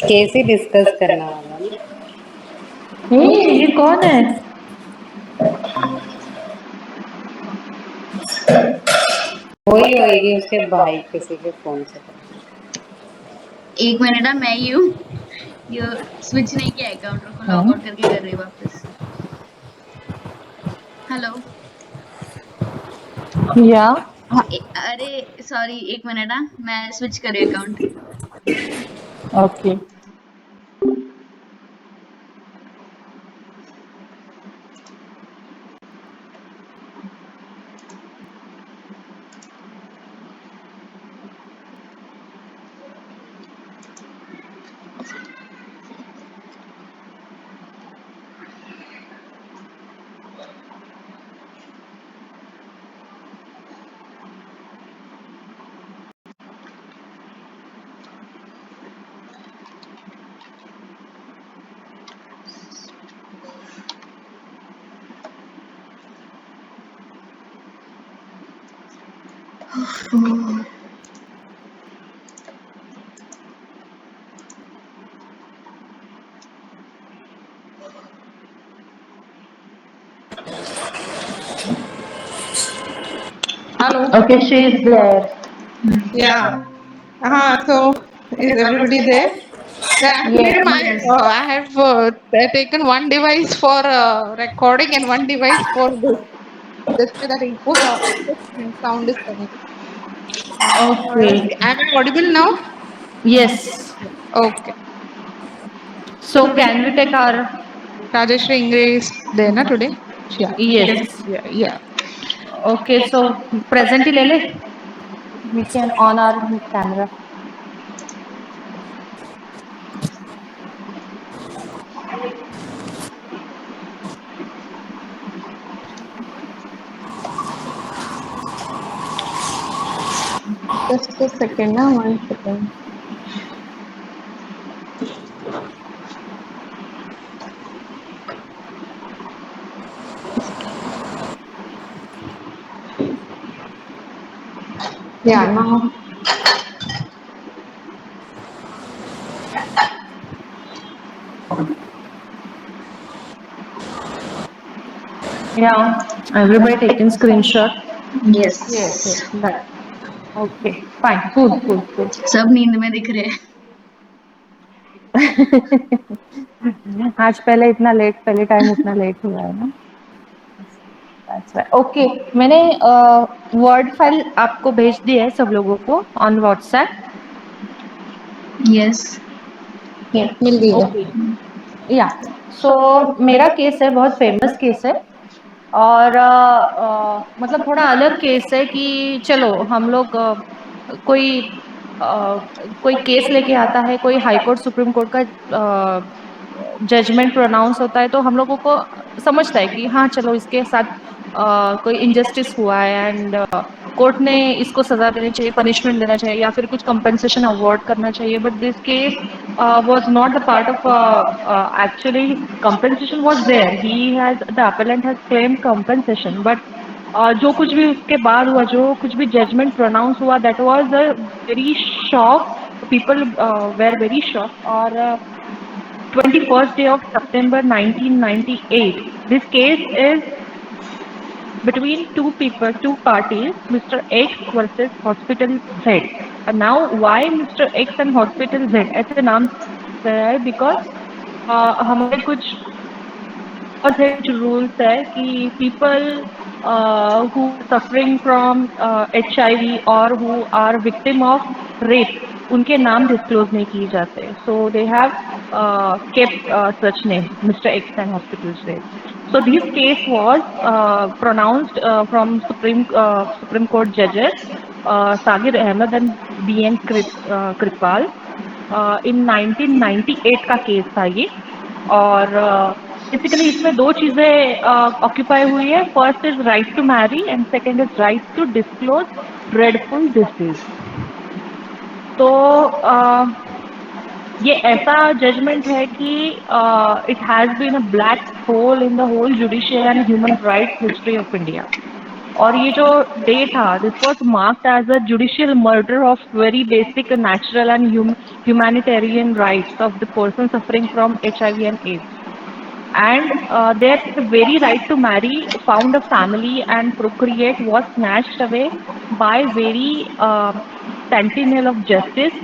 Case ही discuss करना वाला ना। ये कौन है? वही होएगी उसके भाई किसी के फोन से। एक मिनट मैं ही हूँ। ये स्विच नहीं किया अकाउंट को लॉग आउट करके कर रही वापस। हेलो। या अरे सॉरी एक मिनट मैं स्विच कर रही account. Okay. Hello. Okay, she is there. Yeah. So is everybody there? Yeah, actually, Yes. I have taken one device for recording and one device for this. That's why that echo sound is coming. Okay. Am I audible now? Yes. Okay. So can we take our Rajeshri Ingre is there na today? Yeah. yes. Yeah. Yeah. Okay, so present ही ले ले. We can on our camera. Just a second, na 1 second. Yeah. Now. Yeah. Everybody taking screenshot. Yes. Yes. Yes. Done. Okay. Fine. Cool. Cool. Cool. सब नींद में दिख रहे हैं। आज पहले टाइम इतना लेट हुआ है ना। ओके मैंने वर्ड फाइल आपको भेज दी है सब लोगों को ऑन व्हाट्सएप। यस। Yeah. मिल गई है। ओके या सो मेरा केस है बहुत फेमस केस है और मतलब थोड़ा अलग केस है कि चलो हम लोग कोई कोई केस लेके आता है कोई हाई कोर्ट सुप्रीम कोर्ट का जजमेंट प्रोनाउंस होता है तो हम लोगों को समझता है कि हाँ चलो इसके साथ कोई इनजस्टिस हुआ है एंड कोर्ट ने इसको सजा देनी चाहिए पनिशमेंट देना चाहिए या फिर कुछ कंपनसेशन अवार्ड करना चाहिए but this case was not the part of actually compensation was there he has the appellant has claimed compensation but जो कुछ भी उसके बाद हुआ जो कुछ भी जजमेंट प्रोनाउंस हुआ that was a very shock people were very shock और 21st day of September 1998 this case is between two people, two parties, Mr. X versus Hospital Z. And now, why Mr. X and Hospital Z? ऐसे नाम है because हमारे कुछ laws है कुछ rules है कि people who are suffering from HIV or who are victim of rape उनके नाम disclose नहीं किए जाते. So they have kept such name, Mr. X and Hospital Z. So this case was pronounced from Supreme Court judges Sagir Ahmed and B.N. Kripal. In 1998 का case था ये और basically इसमें दो चीजें ऑक्यूपाई हुई है first is right to marry and second is right to disclose dreadful disease तो ये ऐसा जजमेंट है कि it has been a black hole in the whole judicial and human rights history of India और ये जो डे था, this was marked as a judicial murder of very basic natural and humanitarian rights of the person suffering from HIV and AIDS. And their very right to marry, found a family, and procreate was snatched away by very sentinel of justice.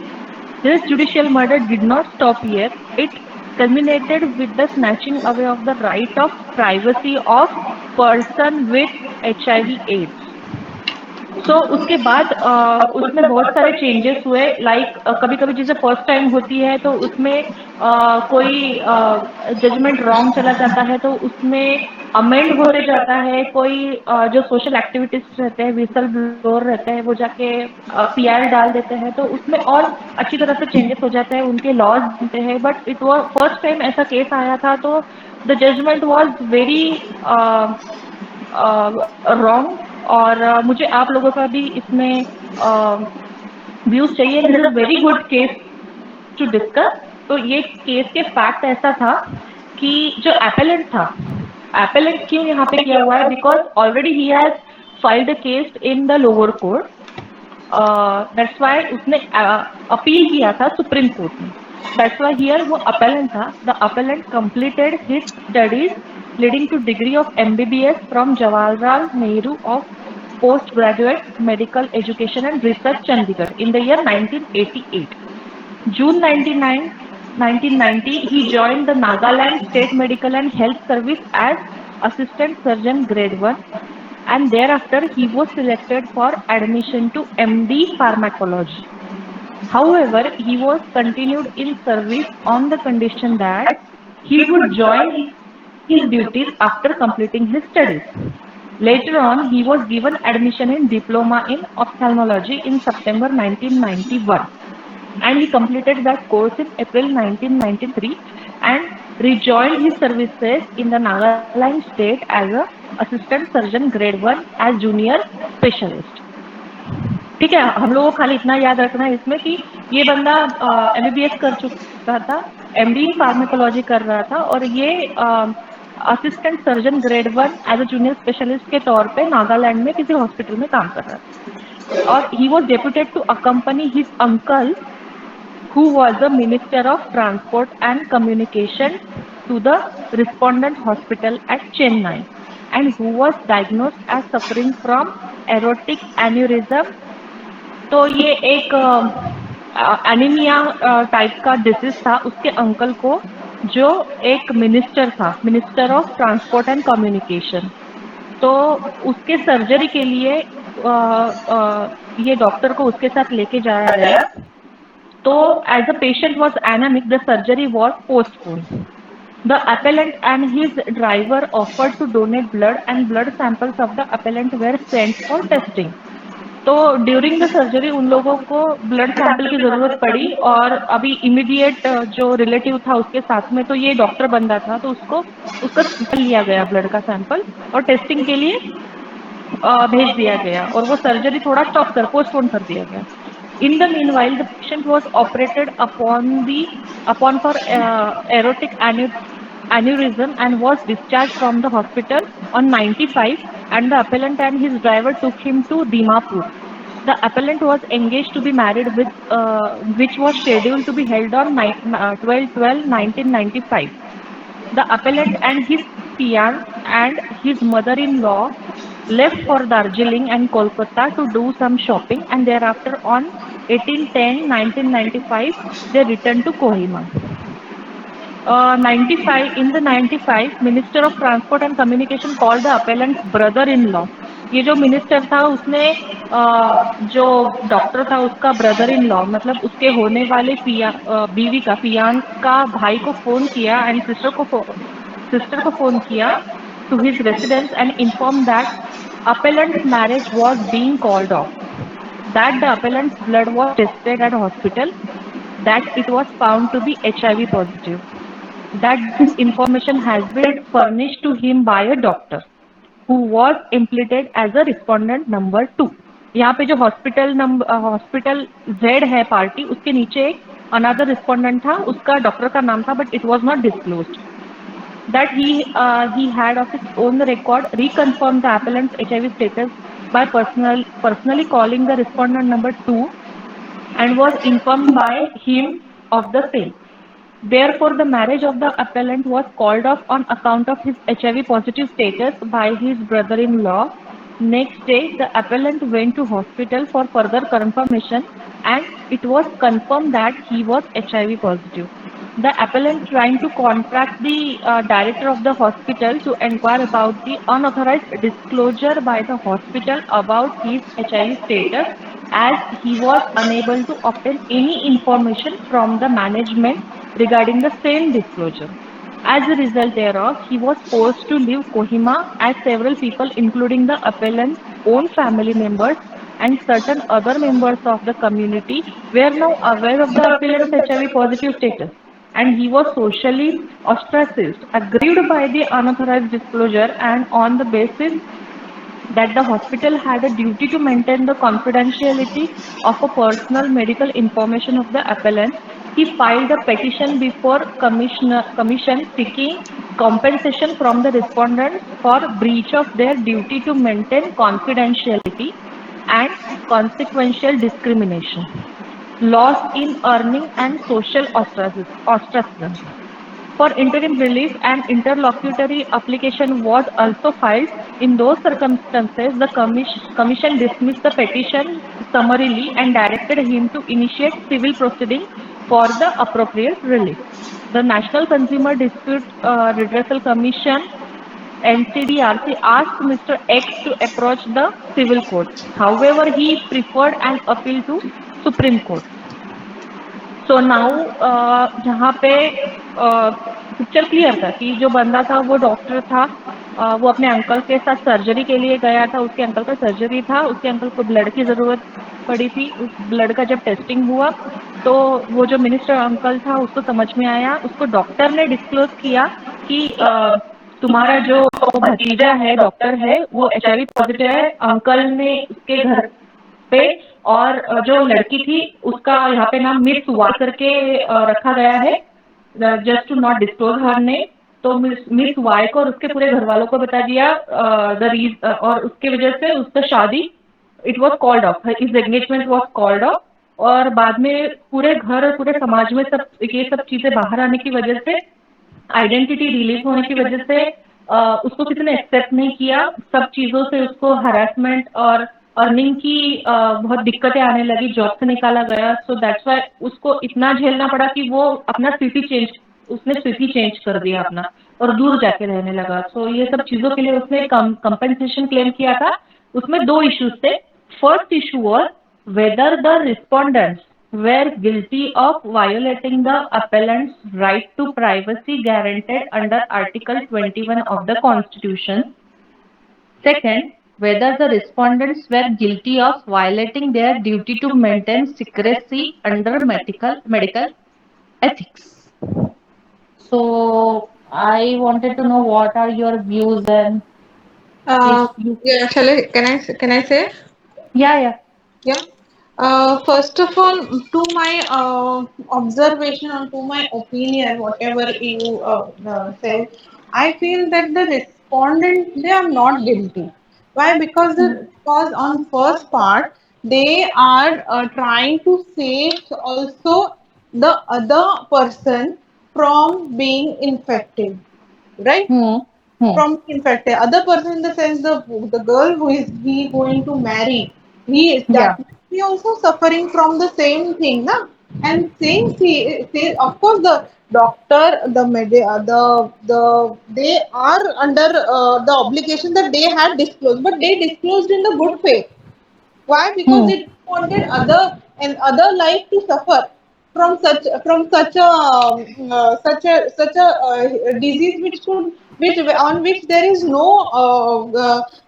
This judicial murder did not stop here. It culminated with the snatching away of the right of privacy of person with HIV/AIDS. सो उसके बाद उसमें बहुत सारे changes हुए, like कभी कभी जैसे first time होती है तो उसमें कोई जजमेंट रॉन्ग चला जाता है तो उसमें अमेंड होते जाता है। कोई जो सोशल एक्टिविटीज रहते हैं, विसल ब्लोअर रहते हैं, वो जाके पीआर डाल देते हैं, तो उसमें और अच्छी तरह से चेंजेस हो जाते हैं, उनके लॉज बनते हैं। But it was first time ऐसा केस आया था, तो the judgement was very wrong. और मुझे आप लोगों का भी इसमें व्यूज चाहिए। This is very good case to discuss. तो ये केस के फैक्ट ऐसा था कि जो एपेलेंट था, एपेलेंट क्यों यहाँ पे किया हुआ है, because already he has filed a case in the lower court. That's why उसने अपील किया था सुप्रीम कोर्ट में। दैट्स वाई हियर वो अपेलेंट था। The appellant completed his studies leading to degree of MBBS from Jawaharlal Nehru of Postgraduate Medical Education and Research, Chandigarh, in the year 1988. June 1990, he joined the Nagaland State Medical and Health Service as Assistant Surgeon Grade 1, and thereafter he was selected for admission to MD Pharmacology. However, he was continued in service on the condition that he would join his duties after completing his studies. Later on, he was given admission in Diploma in Ophthalmology in September 1991, and he completed that course in April 1993 and rejoined his services in the Nagaland state as a Assistant Surgeon Grade 1 as Junior Specialist. ठीक है, हम लोगों को खाली इतना याद रखना है इसमें कि ये बंदा MBBS कर चुका था, MD फार्माकोलॉजी कर रहा था, और ये assistant surgeon grade 1 as a junior specialist के तौर पे नागालैंड में किसी हॉस्पिटल में काम कर रहा था। और he was deputed to accompany his uncle who was the Minister of Transport and Communication to the respondent hospital at Chennai, and who was diagnosed as suffering from aortic aneurysm। तो ये एक anaemia type का disease था उसके uncle को, जो एक minister था, minister of transport and communication. तो उसके सर्जरी के लिए ये डॉक्टर को उसके साथ लेके जाया गया। तो as the patient was anemic, the surgery was postponed. The appellant and his driver offered to donate blood, and blood samples of the appellant were sent for testing. तो ड्यूरिंग द सर्जरी उन लोगों को blood sample की जरूरत पड़ी, और अभी immediate जो रिलेटिव था उसके साथ में, तो ये डॉक्टर बंदा था, तो उसका सैंपल लिया गया, ब्लड का सैंपल, और टेस्टिंग के लिए भेज दिया गया, और वो सर्जरी थोड़ा पोस्टपोन कर दिया गया। In the meanwhile, the patient was operated upon for aortic aneurysm and was discharged from the hospital on 95, and the appellant and his driver took him to Dimapur. The appellant was engaged to be married which was scheduled to be held on 12/12/1995. The appellant and his fiancée and his mother-in-law left for Darjeeling and Kolkata to do some shopping, and thereafter on 18/10/1995 they returned to Kohima. 95, Minister of Transport and Communication called the appellant's brother-in-law. ये जो minister था उसने जो doctor था उसका brother in law, मतलब उसके होने वाले बीवी का, फियांस का भाई को फोन किया, एंड सिस्टर को फोन किया to his residence and informed that appellant's marriage was being called off, that the appellant's blood was tested at hospital, that it was found to be HIV positive, that this information has been furnished to him by a doctor who was implicated as a respondent number 2। यहाँ पे जो hospital Z है party, उसके नीचे एक another respondent था, उसका doctor का नाम था, but it was not disclosed. that he had of his own record reconfirmed the appellant's HIV status by personally calling the respondent number 2 and was informed by him of the same. Therefore, the marriage of the appellant was called off on account of his HIV positive status by his brother-in-law. Next day, the appellant went to hospital for further confirmation and it was confirmed that he was HIV positive. The appellant trying to contact the director of the hospital to inquire about the unauthorized disclosure by the hospital about his HIV status as he was unable to obtain any information from the management regarding the same disclosure. As a result thereof, he was forced to leave Kohima as several people, including the appellant's own family members and certain other members of the community, were now aware of the appellant's HIV positive status. And he was socially ostracized, aggrieved by the unauthorized disclosure, and on the basis that the hospital had a duty to maintain the confidentiality of a personal medical information of the appellant, he filed a petition before commission seeking compensation from the respondents for breach of their duty to maintain confidentiality and consequential discrimination, loss in earning and social ostracism. For interim relief, an interlocutory application was also filed. In those circumstances, the commission dismissed the petition summarily and directed him to initiate civil proceedings for the appropriate relief. The National Consumer Dispute Redressal Commission NCDRC asked Mr. X to approach the civil court. However, he preferred an appeal to Supreme Court. So now जहाँ पे picture clear था कि जो बंदा था वो doctor था, वो अपने अंकल के साथ सर्जरी के लिए गया था, उसके अंकल का सर्जरी था, उसके अंकल को ब्लड की ज़रूरत पड़ी थी, उस ब्लड का जब टेस्टिंग हुआ तो वो जो मिनिस्टर अंकल था उसको समझ में आया, उसको डॉक्टर ने डिस्क्लोज किया कि तुम्हारा जो भतीजा है डॉक्टर है वो HIV पॉजिटिव है। अंकल ने उसके घर पे और जो लड़की थी उसका यहाँ पे नाम मिस वाई करके रखा गया है, just to not disclose her name. तो मिस वाई को और उसके पूरे घर वालों को बता दिया और उसके वजह से उसका शादी it was called off, his engagement was called off. और बाद में पूरे घर पूरे समाज में सब ये सब चीजें बाहर आने की वजह से, आइडेंटिटी रिलीज होने की वजह से उसको किसी ने एक्सेप्ट नहीं किया, सब चीज़ों से उसको हरासमेंट और अर्निंग की बहुत दिक्कतें आने लगी, जॉब से निकाला गया। सो दैट्स वाई उसको इतना झेलना पड़ा कि वो अपना उसने सिटी चेंज कर दिया अपना और दूर जाके रहने लगा। सो ये सब चीज़ों के लिए उसने कंपेंसेशन क्लेम किया था। उसमें दो इश्यूज थे। First issue was whether the respondents were guilty of violating the appellant's right to privacy guaranteed under Article 21 of the Constitution. Second, whether the respondents were guilty of violating their duty to maintain secrecy under medical ethics. So, I wanted to know what are your views and Yeah, can I say? yeah. Yeah. First of all, to my observation or to my opinion, whatever you said, I feel that the respondent, they are not guilty. Why? Because on first part they are trying to save also the other person from being infected, right? From infected other person, in the sense the girl who is he going to marry, he is definitely also suffering from the same thing, na? And of course the doctor, they are under the obligation that they had disclosed, but they disclosed in the good faith. Why? Because they wanted other life to suffer from such a disease which on which there is no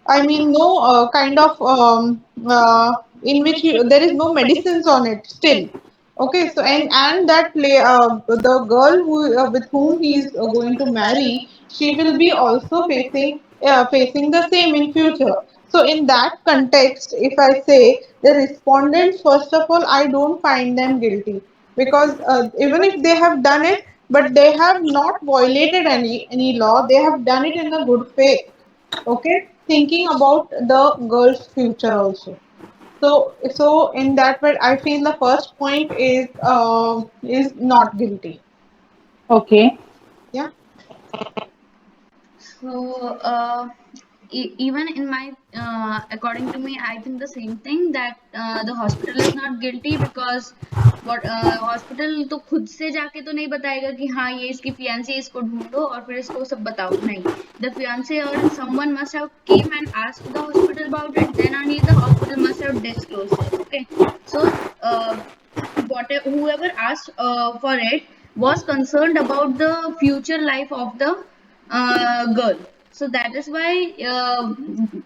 I mean no kind of in which there is no medicines on it still. Okay, so and that the girl with whom he is going to marry, she will be also facing the same in future. So in that context, if I say the respondents, first of all, I don't find them guilty, because even if they have done it, but they have not violated any law. They have done it in the good faith. Okay, thinking about the girl's future also. So in that way, I feel the first point is not guilty. Okay. Yeah. So, even in my, according to me, I think the same thing that the hospital is not guilty because what hospital तो खुद से जाके तो नहीं बताएगा कि हाँ ये इसकी fiancé इसको ढूंढो और फिर इसको सब बताओ नहीं. The fiancé or someone must have came and asked the hospital about it. Then only the hospital must have disclosed it. Okay, so whatever whoever asked for it was concerned about the future life of the girl. So that is why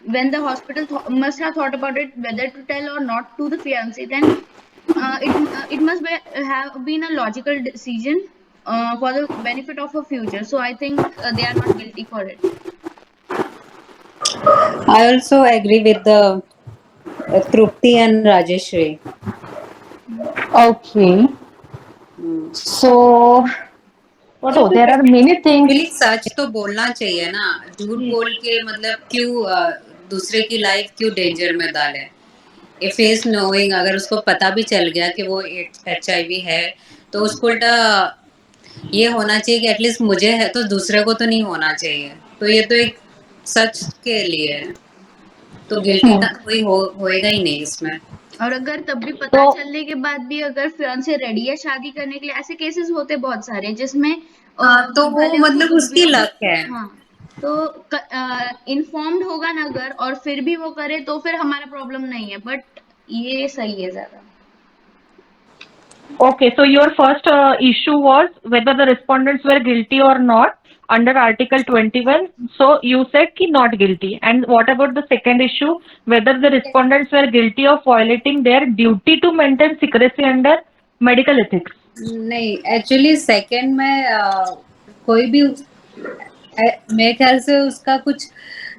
when the hospital must have thought about it whether to tell or not to the fiance, then it must have been a logical decision for the benefit of her future. So I think they are not guilty for it. I also agree with the Trupti and Rajeshri. Okay. So, so there are many things. Actually सच तो बोलना चाहिए ना, झूठ बोल के मतलब क्यों दूसरे की लाइफ क्यों डेंजर में डाले. इफ इज नोइंग, अगर उसको पता भी चल गया कि वो HIV है तो उसको उल्टा ये होना चाहिए कि एटलीस्ट मुझे है तो दूसरे को तो नहीं होना चाहिए. तो ये तो एक सच के लिए है, तो गिल्टी कोई होएगा ही नहीं इसमें. और अगर तब भी पता चलने के बाद भी अगर फियांसे रेडी है शादी करने के लिए, ऐसे केसेस होते बहुत सारे जिसमें तो वो मतलब उसकी लक है. हाँ, तो इन्फॉर्म्ड होगा ना अगर और फिर भी वो करे तो फिर हमारा प्रॉब्लम नहीं है, बट ये सही है ज्यादा. Okay, so your first issue was whether the respondents were guilty or not under Article 21. So you said ki not guilty. And what about the second issue, whether the respondents were guilty of violating their duty to maintain secrecy under medical ethics? नहीं, actually second में कोई भी मेरे ख्याल से उसका कुछ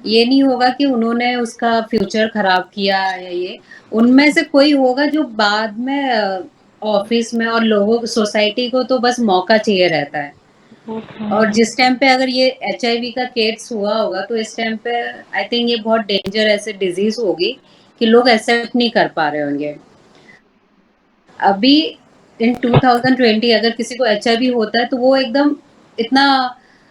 ये नहीं होगा कि उन्होंने उसका फ्यूचर खराब किया या ये. उनमें से कोई होगा जो बाद में ऑफिस में और लोगों सोसाइटी को तो बस मौका चाहिए रहता है. और जिस टाइम पे अगर ये HIV का केस हुआ होगा तो इस टाइम पे आई थिंक ये बहुत डेंजर ऐसे डिजीज होगी कि लोग एक्सेप्ट नहीं कर पा रहे होंगे. अभी इन 2020 अगर किसी को HIV होता है तो वो एकदम इतना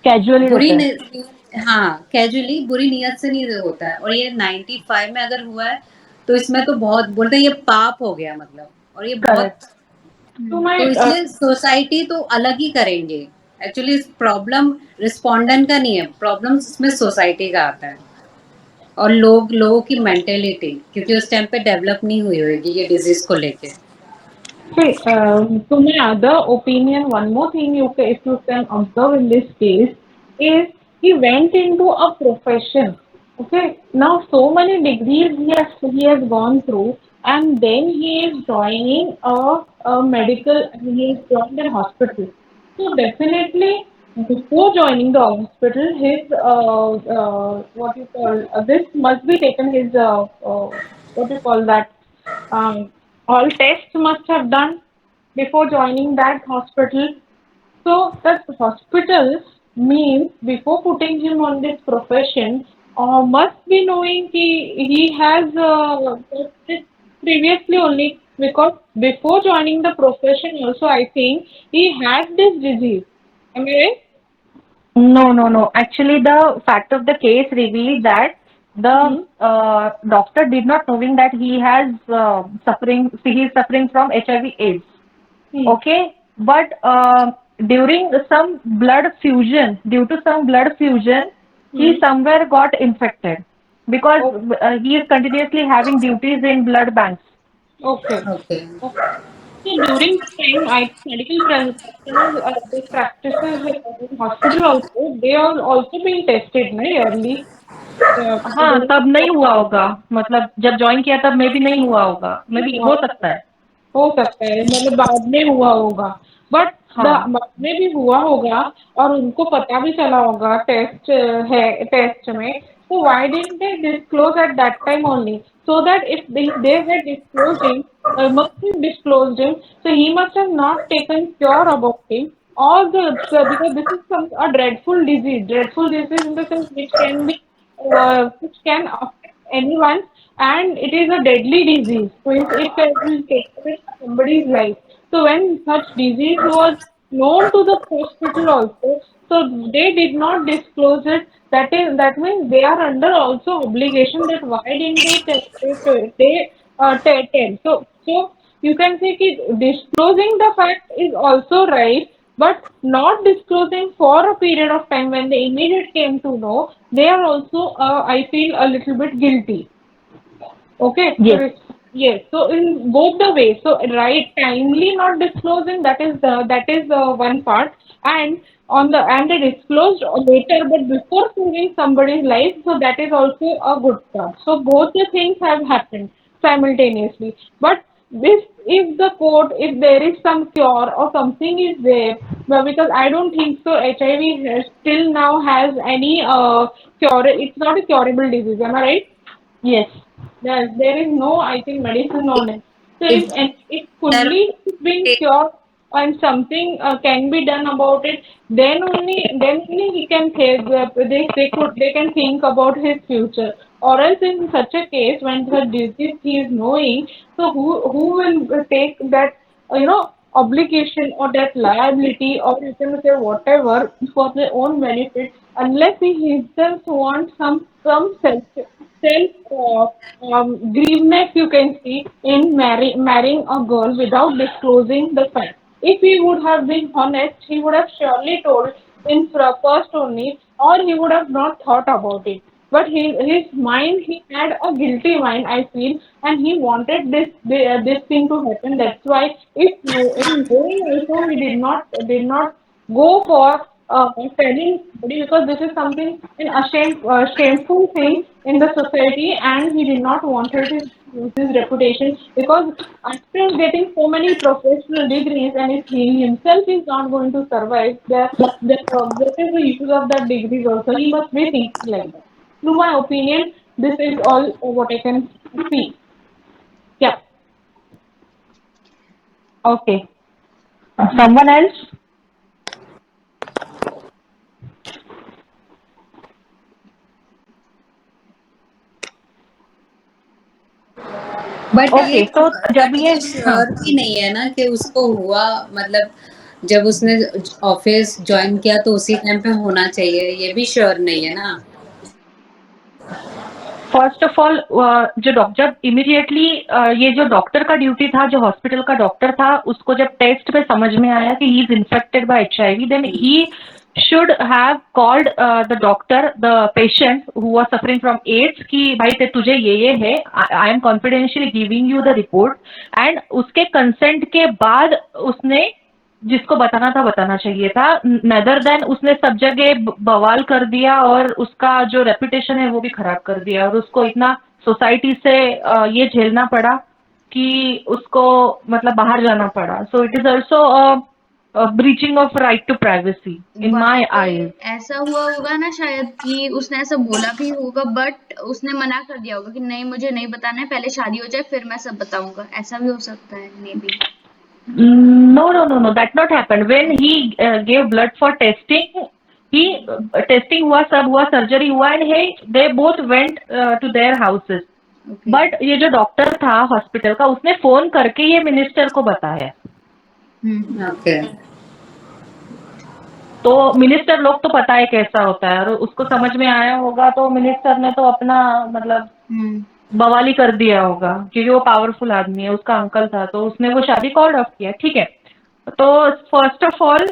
Casually बुरी होता है. हाँ, कैजुअली बुरी नीयत से नहीं होता है. और ये 95 में अगर हुआ है तो इसमें तो बहुत बोलते हैं ये पाप हो गया मतलब. और ये बहुत तो तो इसलिए सोसाइटी तो अलग ही करेंगे. एक्चुअली प्रॉब्लम रिस्पोंडेंट का नहीं है, प्रॉब्लम इसमें सोसाइटी का आता है और लोगों की मेंटेलिटी, क्योंकि उस टाइम पे डेवलप नहीं हुई होगी ये डिजीज को लेके. See, to my other opinion, one more thing if you can observe in this case is he went into a profession. Okay, now so many degrees he has gone through, and then he is joining a medical. He is joined a hospital. So definitely, before joining the hospital, his what you call this must be taken. His what you call that. All tests must have done before joining that hospital. So that hospitals means before putting him on this profession, must be knowing he has tested previously only, because before joining the profession also I think he had this disease. Am I right? No. Actually, the fact of the case revealed that the doctor did not knowing that he has he is suffering from HIV/AIDS. Okay, but during some blood fusion, due to some blood fusion, he somewhere got infected because he is continuously having duties in blood banks. Okay. Okay. So during the time, medical practitioners, they practices in hospital also. They are also being tested, na yearly. हाँ, तब नहीं हुआ होगा, मतलब जब join किया तब मे भी नहीं हुआ होगा, मे भी हो सकता है. हो सकता है, मतलब बाद में हुआ होगा, बट बाद में भी हुआ होगा और उनको पता भी चला होगा टेस्ट है टेस्ट में. So why didn't they disclose at that time only? So that if they had disclosed him, must have disclosed him, so he must have not taken care about him or because this is some a dreadful disease in the sense which can be which can affect anyone, and it is a deadly disease. So if it will take away somebody's life. So when such disease was known to the hospital also, so they did not disclose it. That means they are under also obligation that why didn't they tell. So you can say that disclosing the fact is also right, but not disclosing for a period of time when the immediate came to know, they are also, I feel, a little bit guilty. Okay. Yes. Yes. So in both the ways, so right, timely not disclosing, that is one part, and on the and they disclosed later, but before saving somebody's life, so that is also a good part. So both the things have happened simultaneously. But if the court, if there is some cure or something is there, but because I don't think so, HIV still now has any cure. It's not a curable disease. Am I right? Yes. There is no, I think, medicine on it. So if if there fully it's been cured and something can be done about it, then only he can say they can think about his future. Or else in such a case, when the disease he is knowing, so who will take that obligation or that liability, or you can say whatever, for their own benefit, unless he himself wants some grieveness, you can see, in marrying a girl without disclosing the fact. If he would have been honest, he would have surely told in first only, or he would have not thought about it. But his mind, he had a guilty mind, I feel, and he wanted this thing to happen. That's why, if no, in going also, he did not go for telling somebody, because this is something shameful thing in the society, and he did not wanted to lose his reputation, because after getting so many professional degrees, and if he himself is not going to survive, what is the use of that degrees also? He must be thinking like that. To my opinion, this is all what I can see. Yeah. Okay. Someone else? But ये okay, तो जब but ये, ये हाँ, sure भी नहीं है ना कि उसको हुआ, मतलब जब उसने ऑफिस ज्वाइन किया तो उसी टाइम पे होना चाहिए, ये भी श्योर नहीं है ना। फर्स्ट ऑफ ऑल जो जब इमीडिएटली ये जो डॉक्टर का ड्यूटी था, जो हॉस्पिटल का डॉक्टर था, उसको जब टेस्ट पे समझ में आया कि he is infected by HIV, then he should have called the doctor, the patient who was suffering from AIDS, कि भाई तुझे ये है, I am confidentiality giving you the report, and उसके कंसेंट के बाद उसने जिसको बताना था बताना चाहिए था, नदर देन उसने सब जगह बवाल कर दिया और उसका जो रेपुटेशन है वो भी खराब कर दिया, और उसको इतना सोसाइटी से ये झेलना पड़ा कि उसको मतलब बाहर जाना पड़ा. So it is also breaching of right to privacy in वहां माई पे आईज. ऐसा हुआ होगा ना शायद, कि उसने ऐसा बोला भी होगा, बट उसने मना कर दिया होगा कि नहीं, मुझे नहीं बताना है, पहले शादी हो जाए फिर मैं सब बताऊंगा. ऐसा भी हो सकता है, may be. No, no, no, no. That not happened. When he gave blood for testing, he testing हुआ, सब हुआ, सर्जरी हुआ, and they both went to their houses. Okay. But ये जो डॉक्टर था हॉस्पिटल का, उसने फोन करके ये मिनिस्टर को बताया. ओके। तो मिनिस्टर लोग तो पता है कैसा होता है, और उसको समझ में आया होगा, तो मिनिस्टर ने तो अपना मतलब बवाली कर दिया होगा, क्योंकि वो पावरफुल आदमी है, उसका अंकल था, तो उसने वो शादी कॉल ऑफ किया. ठीक है. तो फर्स्ट ऑफ ऑल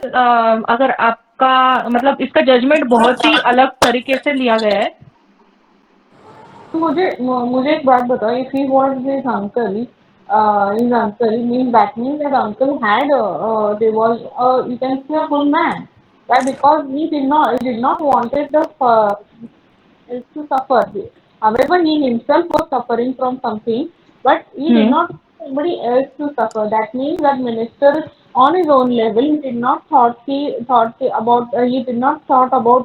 अगर आपका मतलब इसका जजमेंट बहुत ही अलग तरीके से लिया गया है. तो मुझे एक बात बताओ, if he was his uncle means that means that uncle had there was you can say a full man, right? Because he did not wanted the to suffer. However, he himself was suffering from something, but he did not want somebody else to suffer. That means that minister on his own level, he did not about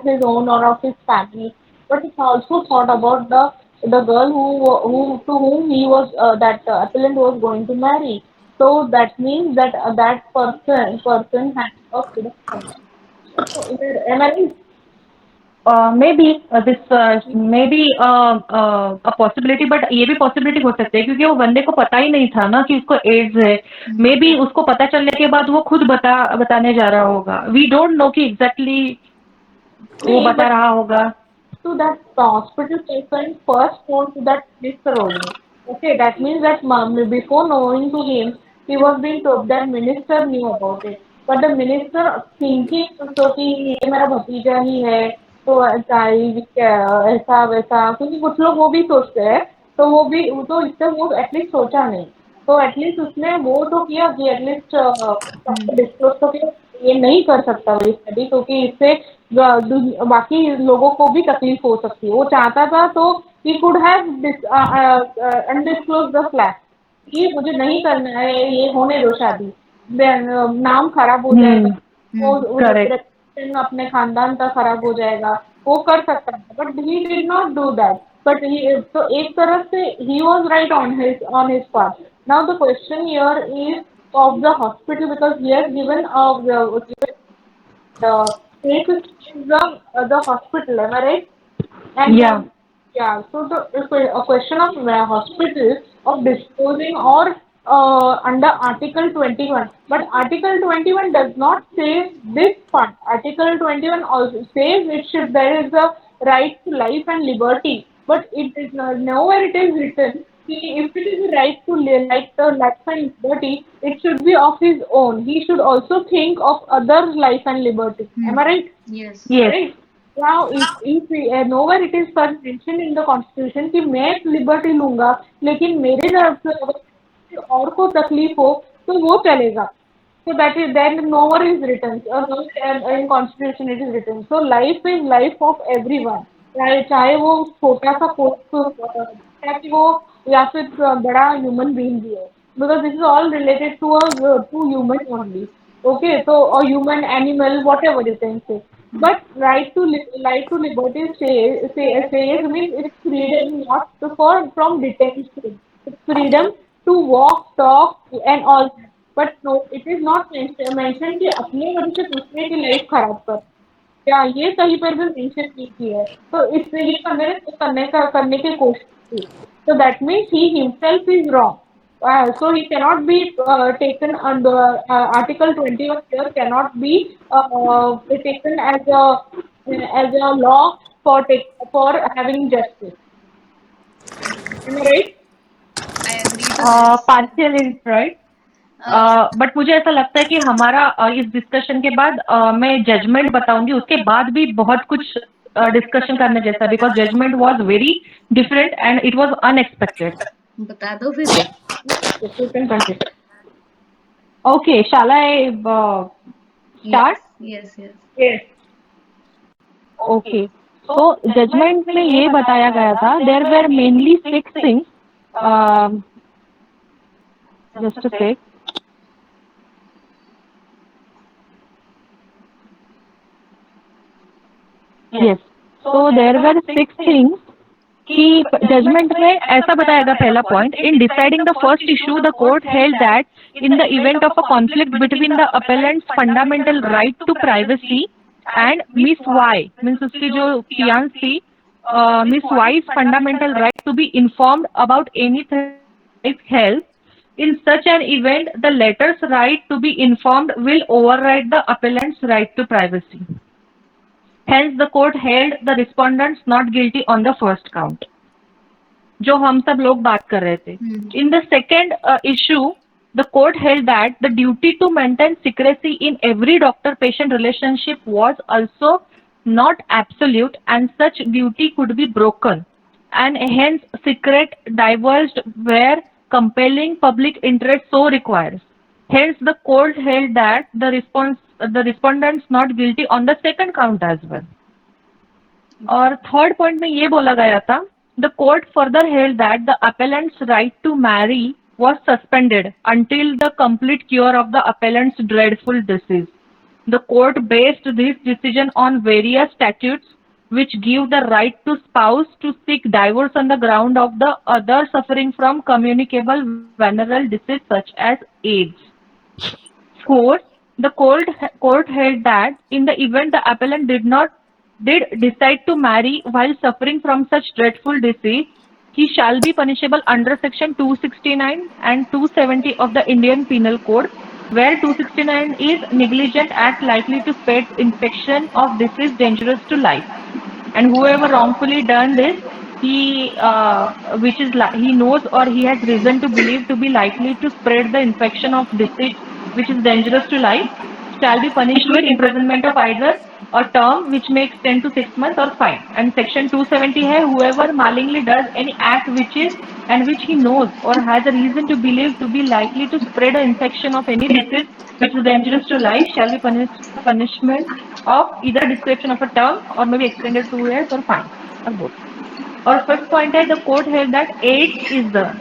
his own or of his family, but he also thought about the girl who to whom he was that appellant was going to marry. So that means that that person had Okay, that's fine. So, am I right? May be this may be a possibility, but ये भी possibility हो सकती है क्योंकि वो बंदे को पता ही नहीं था ना कि उसको एड्स है। मे बी उसको पता चलने के बाद वो खुद बताने जा रहा होगा। वी डोंट नो कि एग्जैक्टली वो नहीं, बता but रहा होगा। to that hospital person first known to that minister only. Okay, that means that before knowing to him, he was being told that minister knew about it. But the minister thinking तो कि ये मेरा भतीजा ही है तो ऐसा वैसा, क्योंकि कुछ लोग वो भी सोचते हैं, तो वो भी वो तो इससे वो एटलीस्ट सोचा नहीं, तो एटलीस्ट उसने वो तो किया कि एटलीस्ट सबको डिस्क्लोज तो किया। ये नहीं कर सकता वही स्टडी क्योंकि इससे बाकी लोगों को भी तकलीफ हो सकती है। वो चाहता था तो he could have undisclosed the flat, ये मुझे नहीं करना है, ये होने दो शादी, नाम खराब हो जाएगा, वो करेक्ट। reputation अपने खानदान का खराब हो जाएगा, वो कर सकता है, but he did not do that. But तो एक तरफ से he was right on his part. Now the question here is of the hospital because he has given safe is the hospital, am I right? And या yeah, so a question of hospital of disposing or under Article 21, but Article 21 does not say this part. Article 21 also says it should there is a right to life and liberty, but it is nowhere it is written. If it is a right to life and liberty, it should be of his own. He should also think of others' life and liberty. Am I right? Yes. Yes. Right. Now, if nowhere it is mentioned in the constitution कि मैं liberty लूंगा लेकिन मेरे तरफ से अगर किसी और को तकलीफ हो तो वो चलेगा। So that is then nowhere is written. In constitution it is written. So life is life of everyone. चाहे वो छोटा सा पोस्ट है कि वो या फिर बड़ा ह्यूमन बीइंग भी है। Because this is all related to human only. Okay, so a human, animal, whatever you can say. But right to liberty says means it's freedom not from detention. It's freedom to walk, talk, and all that. But no, it is not mentioned कि अपने वजह से दूसरे की life खराब कर। क्या ये कहीं पर भी मेंशन नहीं की है, तो इससे ये करने की कोशिश की। So that means he himself is wrong. So he cannot be taken under Article 21 here cannot be taken as a law for having justice. Am I right? I agree to this. Partial is right. But मुझे ऐसा लगता है कि हमारा इस discussion के बाद मैं जजमेंट बताऊंगी, उसके बाद भी बहुत कुछ डिस्कशन करने जैसा, because judgement was very different and it was unexpected. बता दो फिर। Yes, you can continue. Okay, shall I start? Yes, yes. Yes. Okay, तो जजमेंट में ये बताया गया था, there were mainly 6 things. Just a sec. Yes, so there were 6 things कि जजमेंट में ऐसा बताया गया। पहला point, in deciding the first issue the court held that in the event of a conflict between the appellant's fundamental right to privacy and miss Y, means उसकी जो fiancee थी, miss Y's fundamental right to be informed about any health, in such an event the latter's right to be informed will override the appellant's right to privacy. Hence the court held the respondents not guilty on the first count, जो हम सब लोग बात कर रहे थे। In the second issue, the court held that the duty to maintain secrecy in every doctor-patient relationship was also not absolute, and such duty could be broken, and hence secret divulged where compelling public interest so requires. Hence, the court held that the respondents not guilty on the second count as well. और third point में ये बोला गया था, the court further held that the appellant's right to marry was suspended until the complete cure of the appellant's dreadful disease. The court based this decision on various statutes which give the right to spouse to seek divorce on the ground of the other suffering from communicable venereal disease such as AIDS. Fourth, The court held that in the event the appellant did decide to marry while suffering from such dreadful disease, he shall be punishable under section 269 and 270 of the Indian Penal Code, where 269 is negligent act likely to spread infection of disease dangerous to life, and whoever wrongfully done this, he he knows or he has reason to believe to be likely to spread the infection of disease which is dangerous to life, shall be punished with imprisonment of either a term which may extend to 6 months or fine. And section 270 है, whoever malignly does any act which is and which he knows or has a reason to believe to be likely to spread an infection of any disease which is dangerous to life shall be punished punishment of either description of a term or may be extended 2 years or fine or both. Our first point is the court held that AIDS is the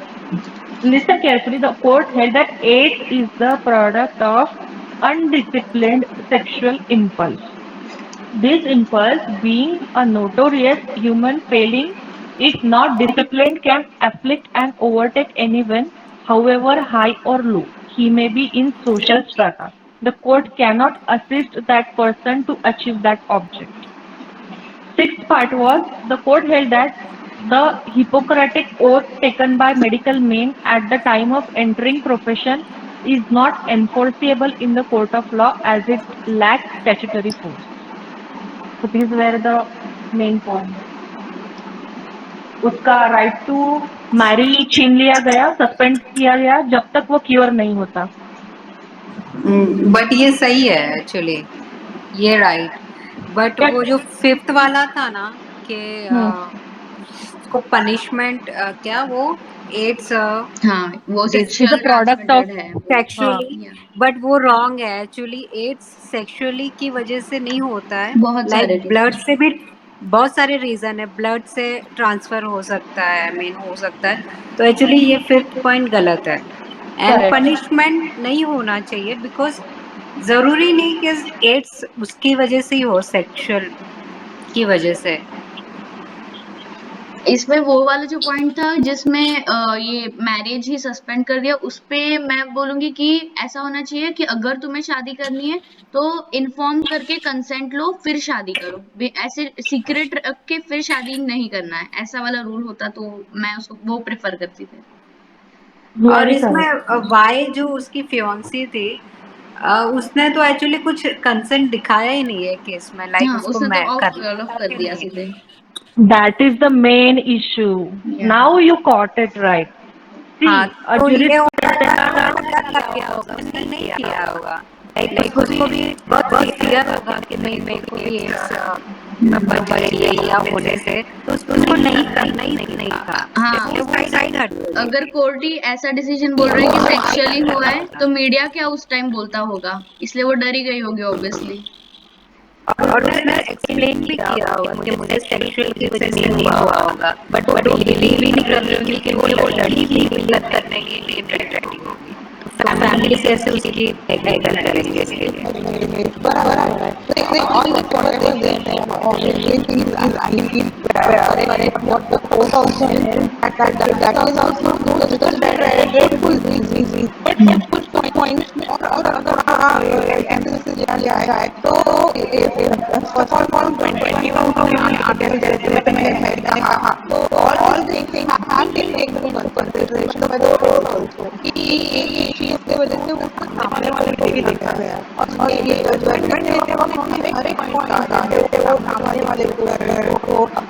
listen carefully. The court held that AIDS is the product of undisciplined sexual impulse. This impulse, being a notorious human failing, if not disciplined, can afflict and overtake anyone, however high or low he may be in social strata. The court cannot assist that person to achieve that object. Sixth part was the court held that the Hippocratic oath taken by medical men at the time of entering profession is not enforceable in the court of law as it lacks statutory force. So these were the main points. उसका right to Mary छीन लिया गया, suspend किया गया जब तक वो cure नहीं होता. बट ये सही है एक्चुअली, ये राइट. बट वो जो फिफ्थ वाला था ना कि उसको पनिशमेंट क्या वो एड्स वो is a product of sexually, but वो रॉन्ग है एक्चुअली. एड्स सेक्सुअली की वजह से नहीं होता है, बहुत सारे लाइक ब्लड से भी बहुत सारे रीजन है, ब्लड से ट्रांसफर हो सकता है, आई मीन हो सकता है. तो एक्चुअली ये फिफ्थ पॉइंट गलत है एंड पनिशमेंट नहीं होना चाहिए बिकॉज जरूरी नहीं कि एड्स उसकी वजह से ही हो, सेक्सुअल की वजह से. इसमें वो वाला जो पॉइंट था जिसमें ये मैरिज ही सस्पेंड कर दिया, उस पे मैं बोलूंगी कि ऐसा होना चाहिए कि अगर तुम्हें शादी करनी है तो इन्फॉर्म करके कंसेंट लो फिर शादी करो. ऐसे सीक्रेट रख के फिर शादी नहीं करना है, ऐसा वाला रूल होता तो मैं उसको वो प्रेफर करती थी. और इसमें वाई जो उसकी फियांसी थी, उसने तो एक्चुअली कुछ कंसेंट दिखाया ही नहीं है केस में, लाइक उसको मैं कर दिया सीधे. That is the main issue. Yeah. Now you caught it right. See, तो ये नहीं किया होगा, लाइक उसको भी बहुत क्लियर होगा कि नहीं मेरे को भी ये या होने से तो उसको नहीं करना ही नहीं था. हाँ, अगर कोर्ट ही ऐसा डिसीजन बोल रहा है कि सेक्सुअली हुआ है तो मीडिया क्या उस टाइम बोलता होगा, इसलिए वो डरी गई होगी ऑब्वियसली. और मैंने एक्सप्लेन भी किया होगा कि मुझे सेक्सुअल की वजह से नहीं हुआ होगा, बट वो बिलीव ही नहीं कर रही कि वो लड़ी भी गलत करने के लिए रेडी होगी. फैमिली से ऐसे उसकी हैंडल करेंगे इसके लिए. बराबर है. All the process already things I mean what the court also that is also because that full easy. But कुछ पॉइंट्स और अगर एम्फेसिस दिया जाए तो फर्स्ट ऑफ ऑल 21 को आगे जैसे मैंने कहा तो all things have been taken in consideration by the court also कि इसके वजह से उसको सामने वाले को भी देखा गया. और ये जजमेंट देते वक्त हर एक पॉइंट आता है, वो सामने वाले को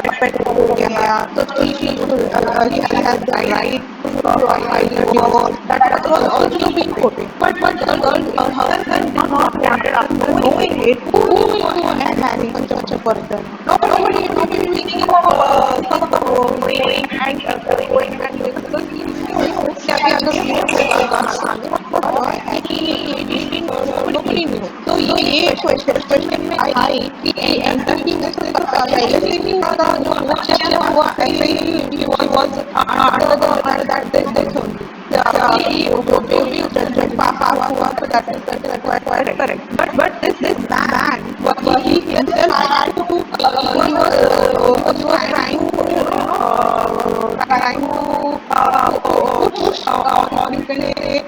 अफेक्ट हो गया तो he has the right to file divorce. That was also been quoted. But her husband did not wanted after knowing it who will go and marry such a person. Nobody thinking of going and because nobody knew. So ये question में आई कि enter की पहले से भी था जो हुआ ऐसे ही was under that this only. जो भी judgment पास हुआ तो that is quite correct. But this man he himself had to he was trying to push on you can say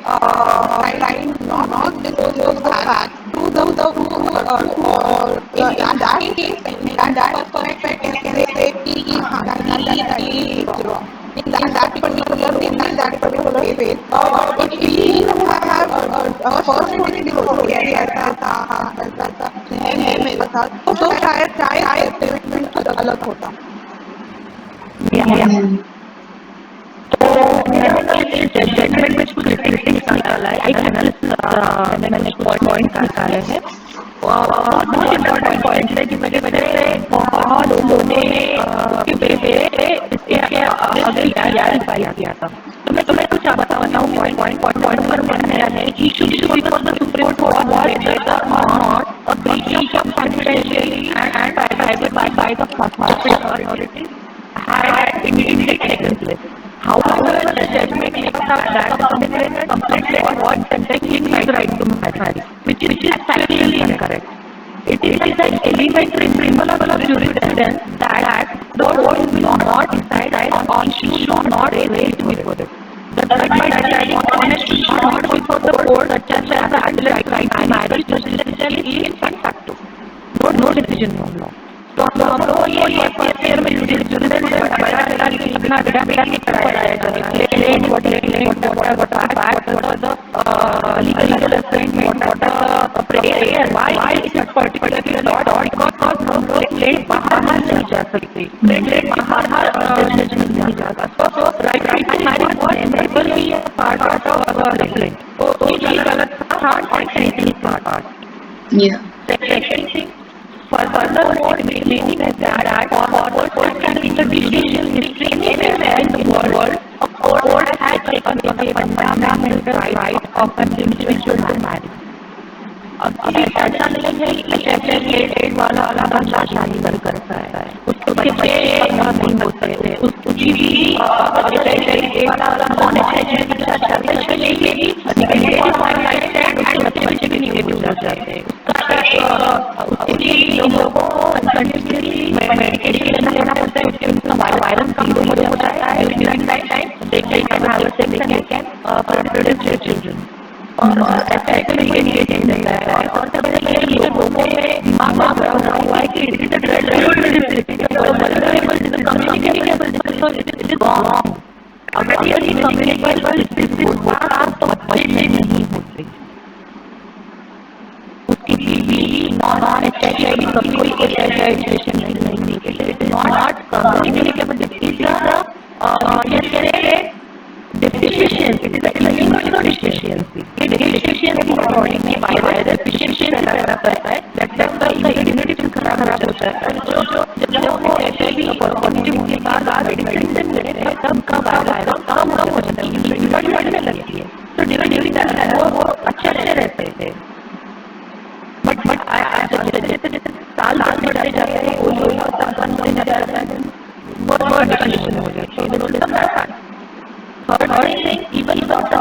trying not disclose the fact in that case, in that perspective, I can say कि हाँ, Dali is wrong. In that particular role, in that particular phase, if we have a first notice before कि ऐसा था है मेरे साथ, तो शायद statement अलग होता. जजमेंट में कुछ क्रिटिक्स निकाला है, एक मैंने पॉइंट निकाले हैं. बहुत इम्पोर्टेंट पॉइंट है कि मेरे बहुत लोगों ने उसके बेस पे इसके अगले किया था. तो मैं कुछ बताऊँ पॉइंट पर मेरा है कि supreme court not a breach of confidentiality and private by the corporate authority had immediately taken place. However, the judgment makes up that the complaint was containing his right to marry, which is factually incorrect. It is an elementary principle of jurisprudence that the court will not decide on issues not raised before it. The judge by deciding on a issue not before the court, such as the right to marriage, necessarily is facto. No decision from law. तो हम लोग ये first year में judicial इतना बेटा नहीं कराया जाए what legal assignment, what prayer, why is it particularly not because हम लोग प्लेट बाहर नहीं जा सकते, प्लेट बाहर जजमेंट नहीं जाता. तो राइट हमारी बहुत नेचुरली पार्ट ऑफ प्लेट. तो ये गलत था और सही part. Second thing, furthermore, meaning that for the decision anywhere in the world, a court has taken away fundamental right of an individual to marry. अब ऐसा नहीं है कि एड वाला बंदा शादी कर करता है, उसके बच्चे नहीं होते थे, उसकी भी वाला नॉन एड के साथ शादी नहीं बच्चे भी नहीं गुजर जाते. उसके लिए लोगों को कंटिन्यूसली मेडिकेशन लेना पड़ता है, उसके उनका वायरस कम हो जाता है चिल्ड्रन. और ऐसा नहीं है और तब ये लोगों में दिमाग रहा हुआ है कि इट इज अ अगर ये कम्युनिकेबल तो बच्चे नहीं होते. उसकी बीवी नॉन एचआईवी कोई एजुकेशन नहीं, not communicable deficiency. It is a immunodeficiency. Deficiency according to biology deficiency रहता है. that the immunity खराब हो जाता है. जब वो HIV पॉजिटिव होने के बाद मेडिसिन लेते हैं तब का वायरस कम हो जाता है, इम्यूनिटी बढ़ने लगती है. तो ड्यूरिंग दैट वो अच्छे रहते थे. बट जैसे साल बढ़ते जाते हैं वो बंद होने जाता है, बहुत कंडीशन हो जाती है. Third thing, even without the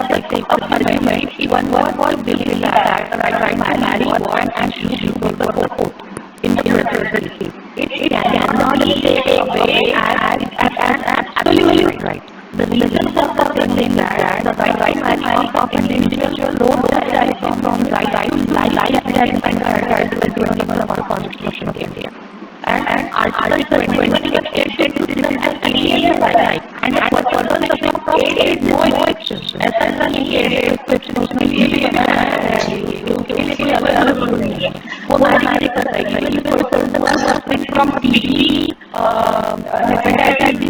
argument, even one was believing that right marry one and choose for the court in the presidency. It cannot be taken away as absolutely right. The reason for saying that the right marry of an individual don't have from life and our Constitution of India. And Article 20 is stated to be an alien right. And for further it no exception. ऐसा नहीं है exception उसमें ये भी है उसके लिए कोई अलग रूल नहीं है. वो हमारी कर रही है ये from TB hepatitis B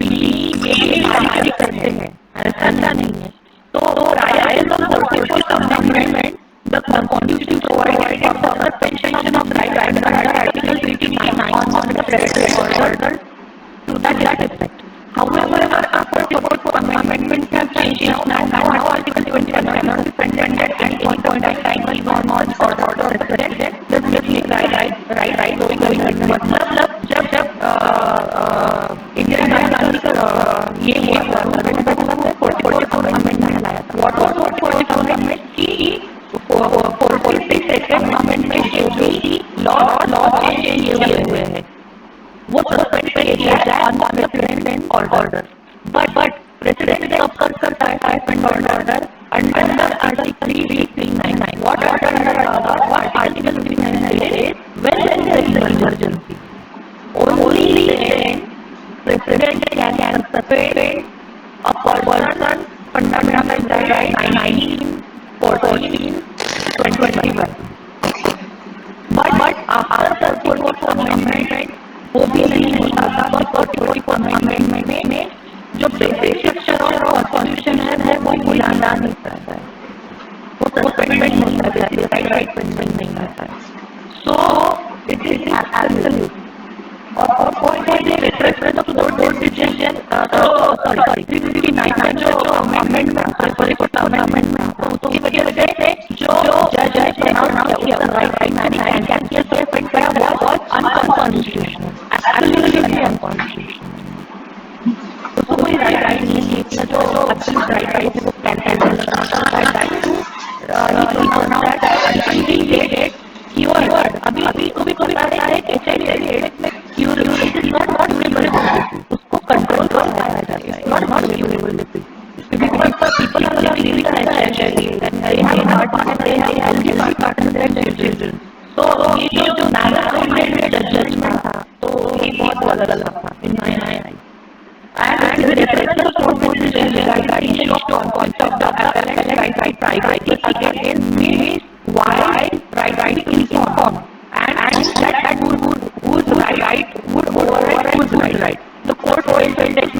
ये हमारी करते हैं, ऐसा नहीं है. तो prior to the 44th Amendment, the Constitution provided for the suspension of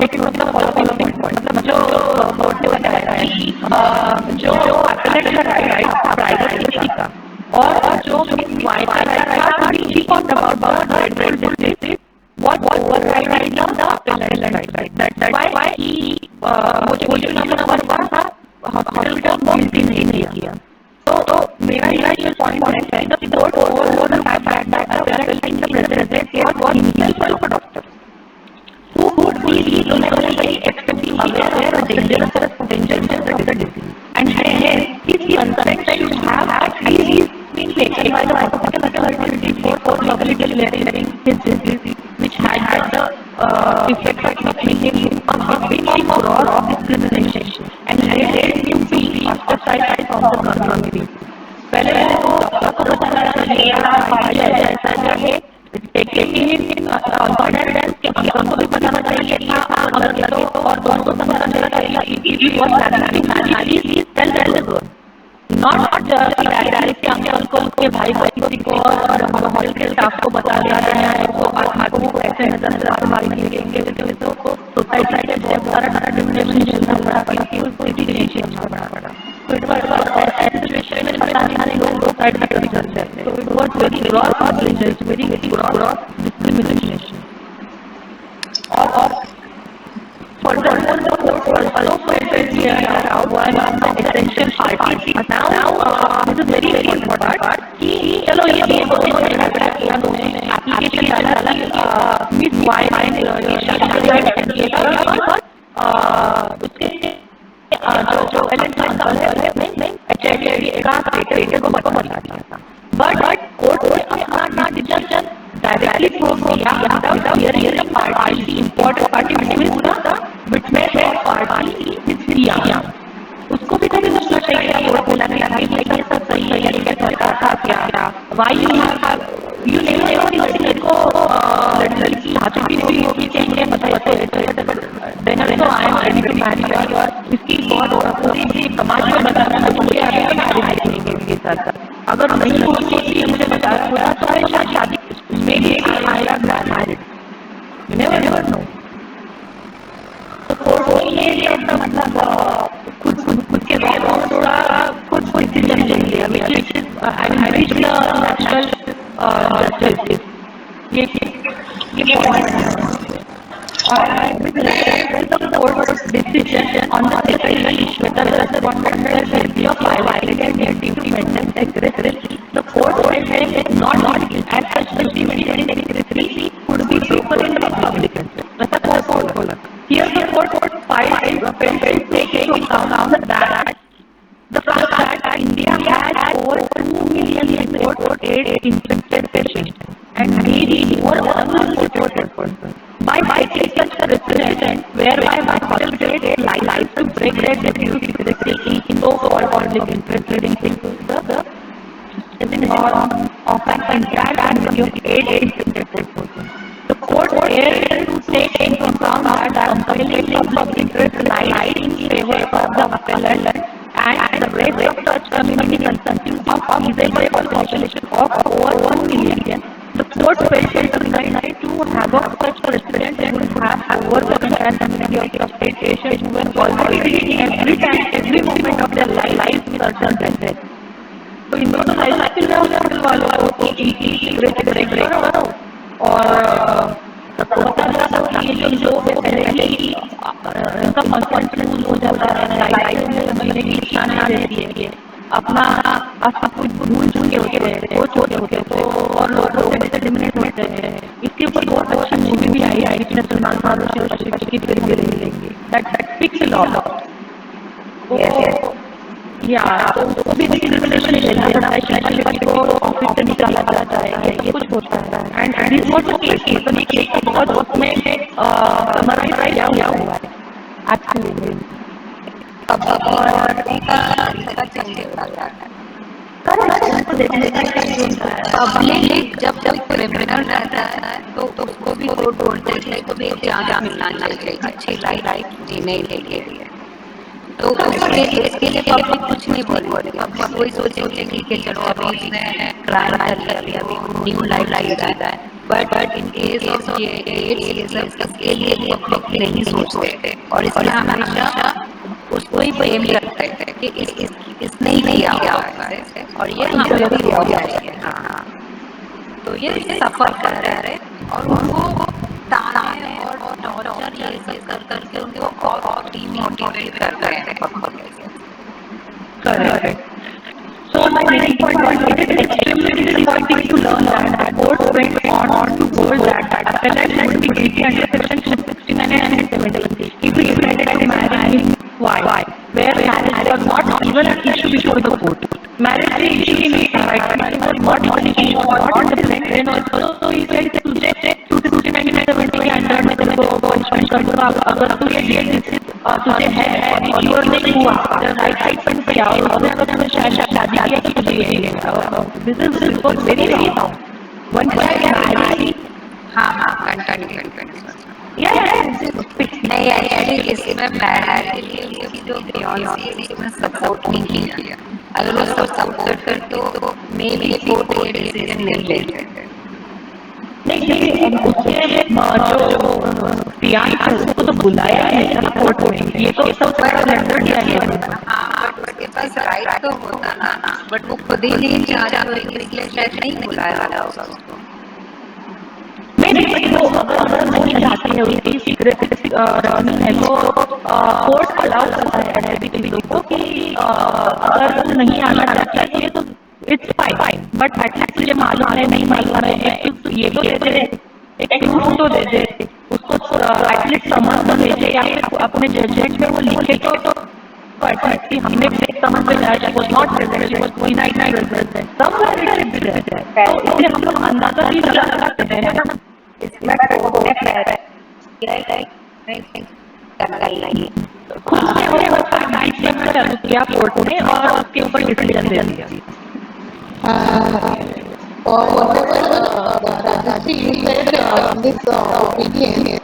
make it the following point, मतलब जो कोर्ट ने बताया है कि जो appellate का राइट था प्राइवेसी का, और जो वाइफाई का राइट था, he talked about the red district what overriding the appellate right. That's why he वो जो नंबर 1 था हॉस्पिटल को गिल्टी नहीं किया. तो मेरा ये पॉइंट है कि the court overruled the fact that the appellate in the present case was illegal for doctor who would be reasonably extremely aware of the dangerous potential of the disease, and hence his consent should have at least been taken by the hospital authority before publicly declaring his disease, which had the effect of making him a victim of gross discrimination and led him to be ostracized from the community. पहले doctor को बताना चाहिए ऐसा है, लेकिन confidence के हमको भी बताना चाहिए था, अगर लगे तो और दोनों को बताना चाहिए कि it was management not just uncle को के भाई बहन को और हॉस्पिटल के स्टाफ को बता दिया गया है तो आगे को ऐसे नजर मारेंगे तो सोसाइटी से बहुत सारा डिस्क्रिमिनेशन झेलना पड़ा कि उसको डिस्क्रिमिनेशन झेलना पड़ा. तो इट वाज ऐसे सिचुएशन में बताने लोग साइड में कर सकते हैं. तो it was very gross very gross discrimination. और further the court was also felt here out one of the essential parties. Now this is very important part कि चलो ये दोनों ने किया, दोनों ने एप्लीकेशन डाला मिस वाई उसके जो एलेक्शन का है एचआईवी का क्राइटेरिया को बता दिया था. बट कोर्ट ने अपना डिसीजन डायरेक्टली प्रूव किया without hearing the party, important party witness और party हिस्ट्रिया. उसको भी कभी सोचना चाहिए कोर्ट को लगना चाहिए कि ये सब सही है या ये सरकार था क्या. वाई यू नेवर को लड़की हाथों भी हुई होगी कि मुझे पता देना तो I am ready to marry और इसकी बहुत पूरी समाज में बताना है मुझे आगे मैरी के साथ. अगर नहीं होती मुझे बताया हुआ तो मैं शादी मेरी आया मैरिड नेवर नो. तो कोर्ट ये अपना मतलब खुद के बाद थोड़ा खुद डिसीजन ले लिया which is I will reach the natural justice. ये the court's decision on the issue whether the conduct will be of violated their duty to maintain secrecy. The court said it not as such the duty to secrecy could be broken in the public interest. That's the court बोला. Here the court filed a patent taking into account that the fact that India has over 2 million reported AIDS infected patients and maybe more unreported persons. By taking such a precedent whereby hospitals get license to break their duty to secrecy in so-called public interest leading to the norm of an entire community of AIDS infected persons. The court dared to take into account that compelling public interest lies in favor of the appellant and the rest of such community consisting of disabled population of over 1 million. The court felt it necessary to have such precedent and would have overcome the entire community of state patients who were already every moment of their lives with certain death. तो इन दोनों life के लिए वालों को break करो और सबको बता सकता है कि जो पहले ही उनका कॉन्फिडेंस हो जाता है लाइफ में महीने की शान आ जाती है अपना सब कुछ भूल चुके होते हैं वो छोटे होते हैं और लोग डिस्क्रिमिनेट होते हैं. इसके ऊपर बहुत अच्छा मूवी भी आई जिसमें सलमान खान और की फिल्म भी मिलेंगी दैट फिक्स लॉ. या तो उसको भी डिस्क्रिमिनेशन नहीं को ऑफिस से निकाला जाता है ये कुछ होता है and this was the case. मतलब ये केस बहुत उसमें समराइज किया हुआ है एक्चुअली. और पब्लिक जब क्रिमिनल रहता है तो उसको भी कोर्ट बोलते हैं कि इसको भी एक चांस मिलना चाहिए अच्छी लाइफ जीने के लिए. तो उसके लिए पब्लिक कुछ नहीं बोलेगी. पब्लिक वही सोचेगी कि चलो अभी इसने क्राइम कर लिया अभी न्यू लाइफ लाई जाता है बट इन केस ऑफ ये सब इसके लिए पब्लिक नहीं सोचते और इसमें हमेशा उसको ही ब्लेम करते हैं कि इसने ही किया होगा ऐसे और ये हम लोग भी हो जाएंगे। हाँ, तो ये सफर कर रहे और उनको ताने और टॉर्चर ये सब कर करके उनको और डिमोटिवेट कर रहे हैं। Correct. So my main point was it is extremely disappointing to learn that the court went on to hold that appellant would be guilty under section 69 and 70 if he decided to marry him. Why? Where marriage was not even an issue before the court. Marriage is issue in its right, it was not even an issue, not the friend, and also so he said तुझे 69 and 70 के under में तेरे को punishment कर दूंगा अगर तू ये चीज तुझे है और इग्नोर नहीं हुआ राइट फ्रंट पे आओ उसने अगर तुम्हें शायद शादी किया तो तुझे ये this is very very wrong one time. हाँ कंटिन्यू नहीं एक्चुअली इसमें मैरिज के लिए उसकी जो फियांसी उसने सपोर्ट नहीं किया। अगर वो सपोर्ट करते तो मे बी कोर्ट ये डिसीजन नहीं लेते। नहीं उसके जो फियांस है उसको तो बुलाया है ना कोर्ट में, ये तो सब लेटर दिया गया। हाँ बट उसके पास राइट तो होता ना, बट वो खुद ही नहीं चाहता इसलिए शायद नहीं बुलाया था उसको। नहीं वो अगर नहीं चाहती है उसकी सीक्रेट रखनी है तो कोर्ट अलाउ करता है ऐसी चीजों को कि अगर तुम नहीं आना चाहती है तो इट्स फाइन, बट एटलीस्ट तुझे मालूम है नहीं मालूम है ये तो दे दे, एक प्रूफ तो दे दे उसको, एटलीस्ट समझ तो भेजे या फिर अपने जजमेंट में वो लिखे तो एटलीस्ट हमने समझ में जाए she was not present, she was कोई नहीं present somewhere it should be there. तो इससे हम लोग अंदाजा भी लगा सकते हैं ना इसमें कोर्ट ने खुद से हो नाइट में चालू किया कोर्ट ने और उसके ऊपर डिसीजन दे दिया। Or whatever Rajashri you said this opinion,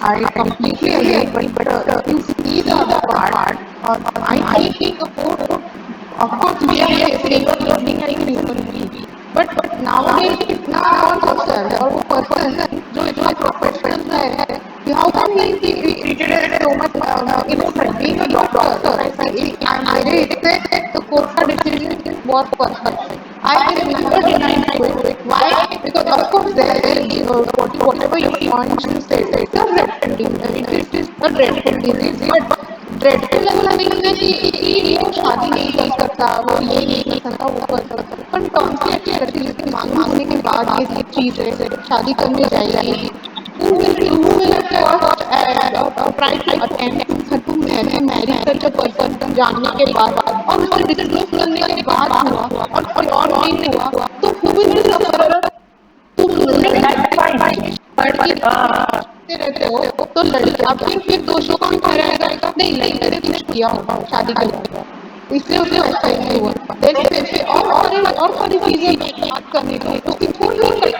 I completely agree. But you see the other part, I think the court, of course, we are in favor of learning and disability. But nowadays इतना कौन सोचता है और वो person जो इतना professional है, how can he be treated as so much innocent? Being a doctor, मेरे इससे तो कोर्ट का डिसीजन बहुत परफेक्ट है। I can never deny it. Why? Because of course there is whatever you want to say, it's a dreadful disease. It is a dreadful disease, but dreadful ऐसा नहीं है कि वो शादी नहीं कर सकता, वो ये नहीं कर सकता, वो कर सकता। पर कौन सी अच्छी लड़की जिसकी मांग होने के बाद ये सब चीज है शादी करने जाएगी, who will try to attempt to marry such a person जानने के बाद और उससे डिस्क्लोज करने के बाद हुआ और नहीं हुआ तो who will be suffer? तुम रहते हो तो लड़की अब फिर दोषों कौन ठहराएगा? नहीं लड़के ने कुछ किया होगा शादी करने इसलिए उसे ऐसा ही नहीं हुआ। और सारी चीजें बात करने को तो इसको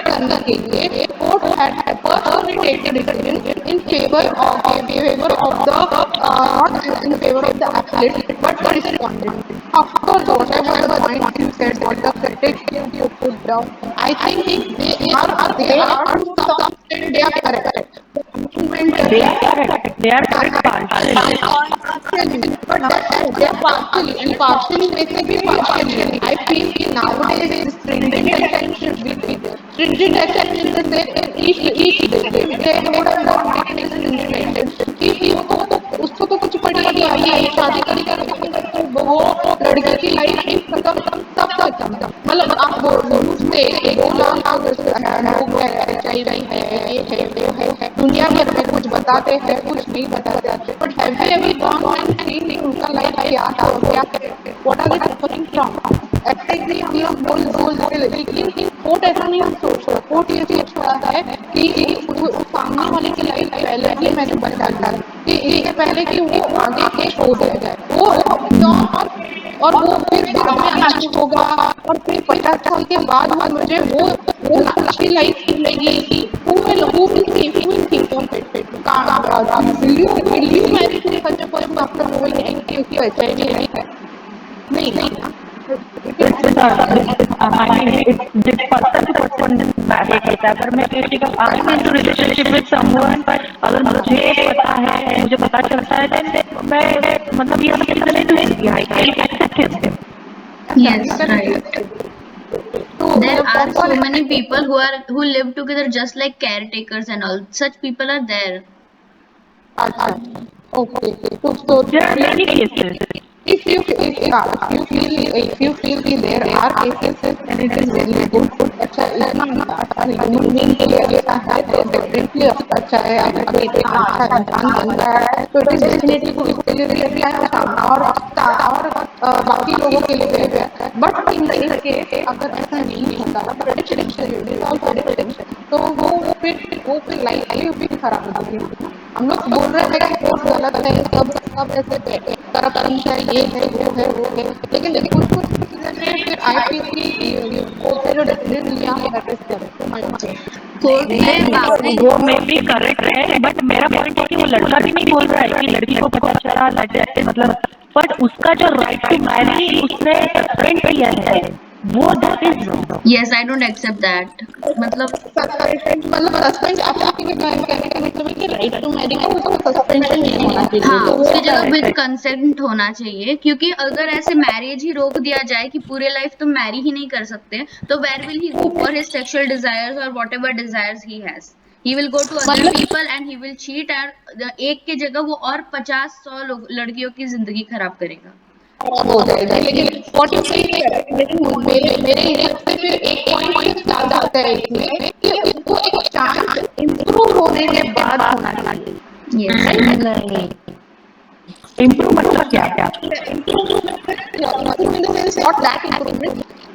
करने के लिए court had personally taken decision in favour of the not in favor of the athlete but the respondent. Of course, whatever the point you said, what the critics you put down, I think they are to some extent they are correct. They are correct partially, but they are partially and partially make it be partially. I feel nowadays stringent action should be there. Stringent action in the sense that each they would have not taken stringent action. उसको तो कुछ पड़ी नहीं है शादी करके वो लड़के की लाइफ तब मतलब आप उससे 2 लाख लोग HIV है दुनिया भर में कुछ बताते हैं कुछ नहीं बताते, but have you ever gone and seen उनका लाइफ क्या था क्या what are they suffering from? Actually हम लोग बोल लेकिन कोर्ट ऐसा नहीं सोचता। कोर्ट ये सोचता है कि सामने वाले की लाइफ पहले ही मैंने बता दी कि इससे पहले कि वो आगे के हो जाए वो और वो फिर बाद में अरेस्ट होगा और फिर 50 साल के बाद मुझे वो अच्छी लाइफ मिलेगी। Who will think of it? Will you marry such a person after knowing कि उसकी HIV है? नहीं I mean, it's person to person vary करता है। अगर मैं किसी का I'm into relationship with someone, अगर मुझे पता है, मुझे पता चलता है, then मैं मतलब ये सब चीजें नहीं दूंगी, I can accept him. Yes, right. There are so many people who live together just like caretakers and all. Such people are there. Okay. So There are many cases. if you feel कि there are cases and it is very good, अच्छा इतना अच्छा human being के लिए अच्छा है तो definitely अच्छा है। अगर कोई इतना अच्छा इंसान बन रहा है तो इट इज डेफिनेटली गुड, उसके लिए भी अच्छा है और बाकी लोगों के लिए भी अच्छा है। बट इन दिस केस अगर ऐसा नहीं होता प्रेडिक्शन तो वो फिर लाइफ भी खराब हो जाती है। हम लोग बोल रहे हैं कि कोर्स गलत है, सब ऐसे करप्शन है, ये है वो है, लेकिन कुछ चीजें में फिर आई फील कि कोर्ट ने जो डिसीजन लिया that is correct my court ने बाबरी वो मे भी करेक्ट है, बट मेरा पॉइंट है कि वो लड़का भी नहीं बोल रहा है कि लड़की को पता चला मतलब, बट उसका जो राइट टू मैरी उसने सस्पेंड किया है, वो that is wrong. Yes, I don't accept that. मतलब सस्पेंड आपके कहने का मतलब है कि राइट टू मैरी का उसका सस्पेंशन नहीं होना चाहिए। हाँ, उसकी जगह विद कंसेंट होना चाहिए, क्योंकि अगर ऐसे मैरिज ही रोक दिया जाए कि पूरे लाइफ तुम मैरी ही नहीं कर सकते, तो where will he go for his sexual desires और whatever desires he has? He will go to other people and he will cheat and एक की जगह वो और 50-100 लड़कियों की जिंदगी खराब करेगा। हो जाएगा, लेकिन व्हाट यू से लेकिन मेरे हिसाब से फिर एक पॉइंट आ जाता है इसमें कि उसको एक चांस इम्प्रूव होने के बाद होना चाहिए। Yes. इम्प्रूव मतलब क्या क्या?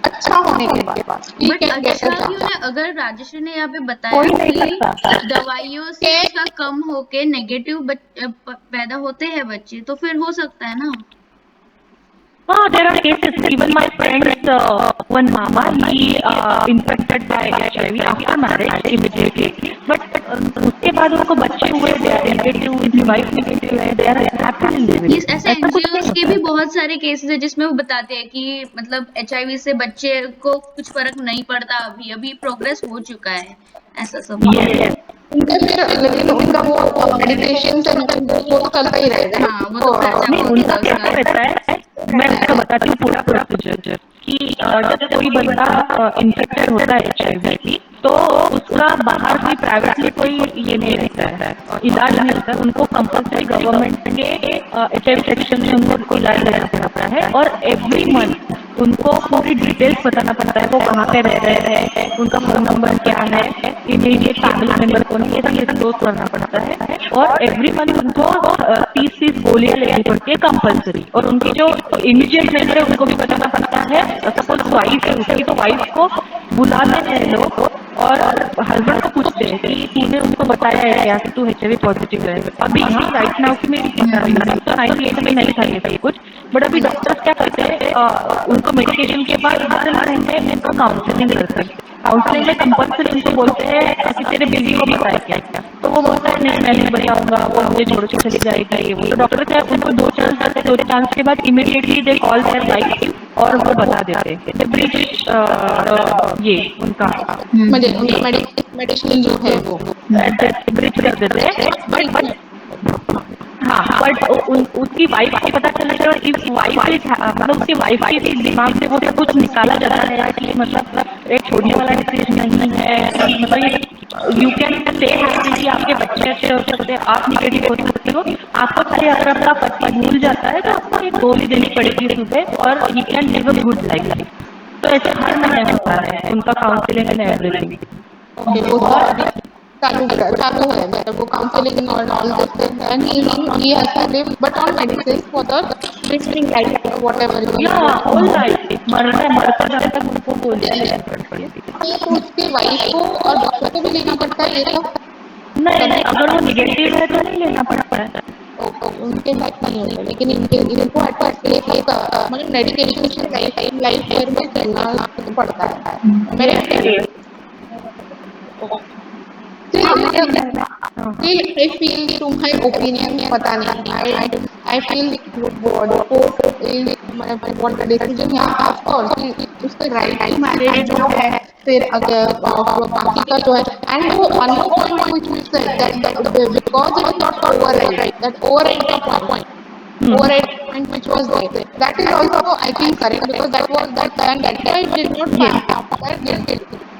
अच्छा होने के बाद बट अच्छा क्यों है? अगर राजश्री ने यहाँ पे बताया कि दवाइयों से उसका कम होके नेगेटिव पैदा होते हैं बच्चे, तो फिर हो सकता है ना। There are cases. Even my friend's one mama, he infected by HIV after marriage immediately. But उसके बाद उनको बच्चे हुए, they are negative, उनकी wife negative है, they are happily living. Yes, ऐसे NGOs के भी बहुत सारे केसेस है जिसमें वो बताते हैं कि मतलब HIV से बच्चे को कुछ फर्क नहीं पड़ता, अभी प्रोग्रेस हो चुका है, ऐसा सब। लेकिन उनका वो मेडिटेशन से वो तो चलता ही रहेगा। हाँ, वो तो खर्चा उनका कैसा रहता है, मैं आपको बताती हूँ पूरा प्रोसीजर कि जब कोई बंदा इन्फेक्टेड होता है HIV, तो उसका बाहर कोई प्राइवेटली कोई ये नहीं रहता है, इलाज नहीं होता है, उनको कंपल्सरी गवर्नमेंट के HIV सेक्शन में उनको इलाज लेना पड़ता है, और एवरी मंथ उनको पूरी डिटेल्स बताना पड़ता है, वो कहाँ पे रह रहे हैं, उनका फोन नंबर क्या है, इमीडिएट फैमिली मेंबर कौन है, ये क्लोज करना पड़ता है, और एवरी मंथ उनको 30 गोलियां लेनी पड़ती है कंपल्सरी, और उनकी जो इमीडिएट मेंबर है उनको भी बताना पड़ता है। सपोज वाइफ है उसकी, तो वाइफ को बुलाते हैं लोग और हस्बैंड को पूछते हैं कि तूने उनको बताया है क्या कि तू HIV पॉजिटिव है। अभी हाँ राइट नाउ की मेरी 98 में नहीं था ये कुछ, बट अभी डॉक्टर्स क्या करते हैं, उनको मेडिकेशन के बाद उनको काउंसलिंग करते हैं। काउंसलिंग में कंपल्सरी उनको बोलते हैं कि तेरे बेबी को बताया क्या, तो वो बोलता है नहीं मैं नहीं बताऊंगा, वो मुझे छोड़ के चली जाएगी। वो तो डॉक्टर क्या उनको 2 चांस देते हैं, 2 चांस के बाद immediately they call their wife और वो बता देते हैं ब्रिज ये उनका मेडिसिन जो है वो ब्रिज कर देते हैं। हाँ, बट उसकी वाइफ को पता चलेगा, इस वाइफ मतलब उसकी वाइफ के दिमाग से वो सब कुछ निकाला जाता है कि मतलब एक छोड़ने वाला डिसीजन नहीं है, मतलब यू कैन से हैप्पी कि आपके बच्चे अच्छे हो सकते हैं, आप निगेटिव हो सकते हो, आपको चाहे अगर आपका पति भूल जाता है तो आपको एक गोली देनी पड़ेगी सुबह और you can live a good life. तो ऐसे हर महीने होता है उनका काउंसलिंग एंड एवरीथिंग। चालू है मतलब वो काउंसलिंग और all this and he has to live but on medicine for the remaining life whatever whole life मरता जाने तक उनको गोलियां लेनी पड़ती है। उसकी वाइफ को और डॉक्टर को भी लेना पड़ता है ये सब? नहीं, अगर वो निगेटिव है तो नहीं लेना पड़ता है, उनके साथ नहीं होता, लेकिन इनको मतलब मेडिकेशन लाइफ भर में करना पड़ता है मेरे Still, I feel to my opinion, पता नहीं, I feel the court is what the decision है of course कि उसके right to marriage जो है, फिर अगर बाकी का जो है, and वो one more point which we said that because it is not override, that override का point, override point which was there, that is also I think correct because that was that and that guy did not find that guilty.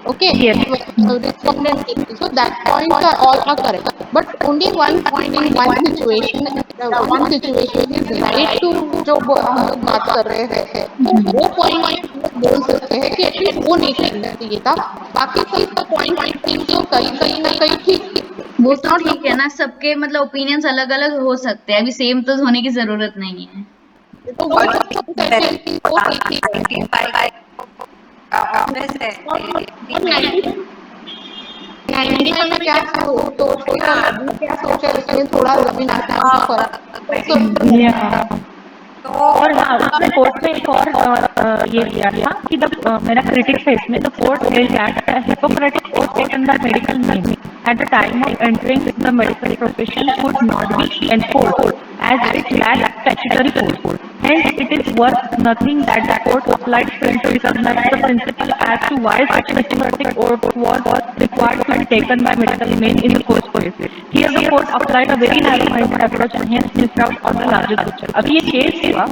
Okay, respondent guilty. So that points are all are correct. But only one point in one situation is right to जो हम लोग बात कर रहे हैं, तो वो point बोल सकते हैं कि एटलीस्ट वो नहीं करना चाहिए था, बाकी सब पॉइंट तो कहीं ना कहीं ठीक। वो तो ठीक है ना, सबके मतलब ओपिनियंस अलग अलग हो सकते हैं, अभी सेम तो होने की जरूरत नहीं है। तो में क्या सोचा इसमें थोड़ा जमीन आसमान का फर्क। और हाँ, उसने कोर्ट में एक और ये किया था कि जब मेरा क्रिटिक फेस में the court held that Hippocratic oath taken by medical name at the time of entering the medical profession could not be enforced as it lacked statutory force. Hence, it is worth nothing that the court applied to recognize the principle as to why such Hippocratic oath was required to be taken by medical men in the first place. Here, the court applied a very narrow-minded approach and hence missed out on the larger picture. अब ये case हुआ,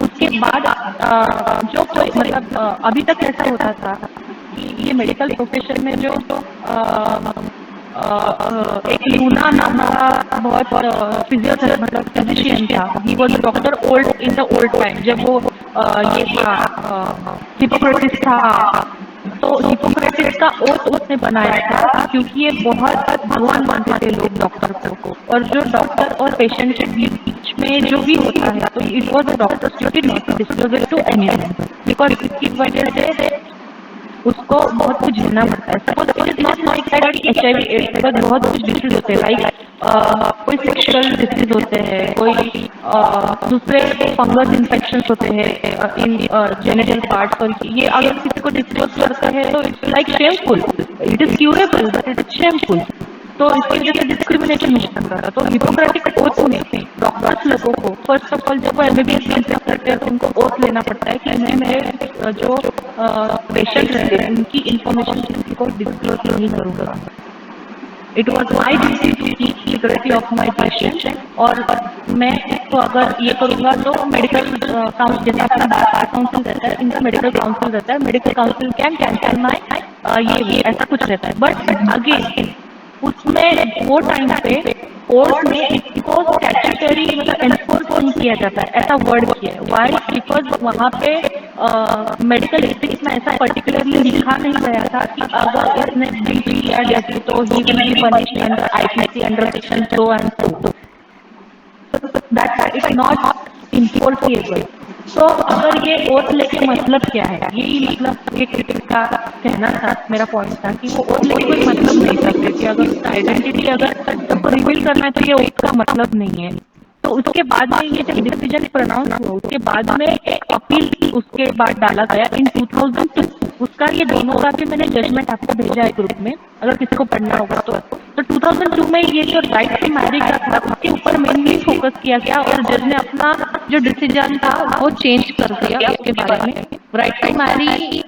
उसके बाद जो कोई मतलब अभी तक ऐसा होता था कि ये मेडिकल प्रोफेशन में जो एक लूना नाम का बहुत फिजियोथेरेपी मतलब फिजिशियन था, he was doctor old in the old time, जब वो ये था हिपोक्रेटिस था, तो हिपोक्रेटिस का ओथ उसने बनाया था क्योंकि ये बहुत भगवान मानते थे लोग डॉक्टर को, और जो डॉक्टर और पेशेंट के बीच में जो भी होता है तो it was the doctor's duty not to disclose it to anyone, because इसकी वजह से उसको बहुत कुछ झेलना पड़ता है। Suppose it is not like that HIV AIDS के बाद बहुत कुछ डिसीज होते हैं, लाइक कोई सेक्सुअल डिसीज होते हैं, कोई दूसरे फंगस इन्फेक्शन होते हैं इन जेनिटल पार्ट्स, और ये अगर किसी को डिस्क्लोज करता है तो it's like shameful, it is curable but it is shameful, तो इसकी वजह से डिस्क्रिमिनेशन हो सकता था। तो हिपोक्रेटिक ओथ में डॉक्टर्स लोगों को फर्स्ट ऑफ ऑल जब वो MBBS प्रिंसिपल करते हैं तो उनको ओथ लेना पड़ता है कि मैं मेरे जो पेशेंट रहते हैं उनकी इंफॉर्मेशन किसी को डिस्क्लोज नहीं करूँगा। It was my duty to keep security of my patient, और मैं तो अगर ये करूँगा तो मेडिकल काउंसिल, जैसे अपना बार काउंसिल रहता है, इनका मेडिकल काउंसिल रहता है, मेडिकल काउंसिल कैन कैंसिल माई ये ऐसा कुछ रहता है। बट अगेन उसमें वो टाइम पे कोर्ट ने इसको स्टैट्यूटरी मतलब एनफोर्स नहीं किया जाता है, ऐसा वर्ड किया है। वाई? बिकॉज वहाँ पे मेडिकल एथिक्स में ऐसा पर्टिकुलरली लिखा नहीं गया था कि अगर इसने ड्रिंक किया जैसे तो he will be punished under IPC under section so and so, that is not enforceable. तो अगर ये ओथ लेके मतलब क्या है, यही मतलब एक क्रिटिक का कहना था, मेरा पॉइंट था कि वो ओथ लेके कोई मतलब नहीं सकते कि अगर उसका आइडेंटिटी अगर सबको रिवील करना है तो ये ओथ का मतलब नहीं है। तो उसके बाद में ये जब डिसीजन प्रोनाउंस हुआ उसके बाद में एक अपील उसके बाद डाला गया इन 2002, उसका ये दोनों का भी मैंने जजमेंट आपको भेजा है ग्रुप में, अगर किसी को पढ़ना होगा तो 2002 में ये जो राइट टू मैरी का था उसके ऊपर मेनली फोकस किया गया, और जज ने अपना जो डिसीजन था वो चेंज कर दिया उसके बारे में। राइट टू मैरी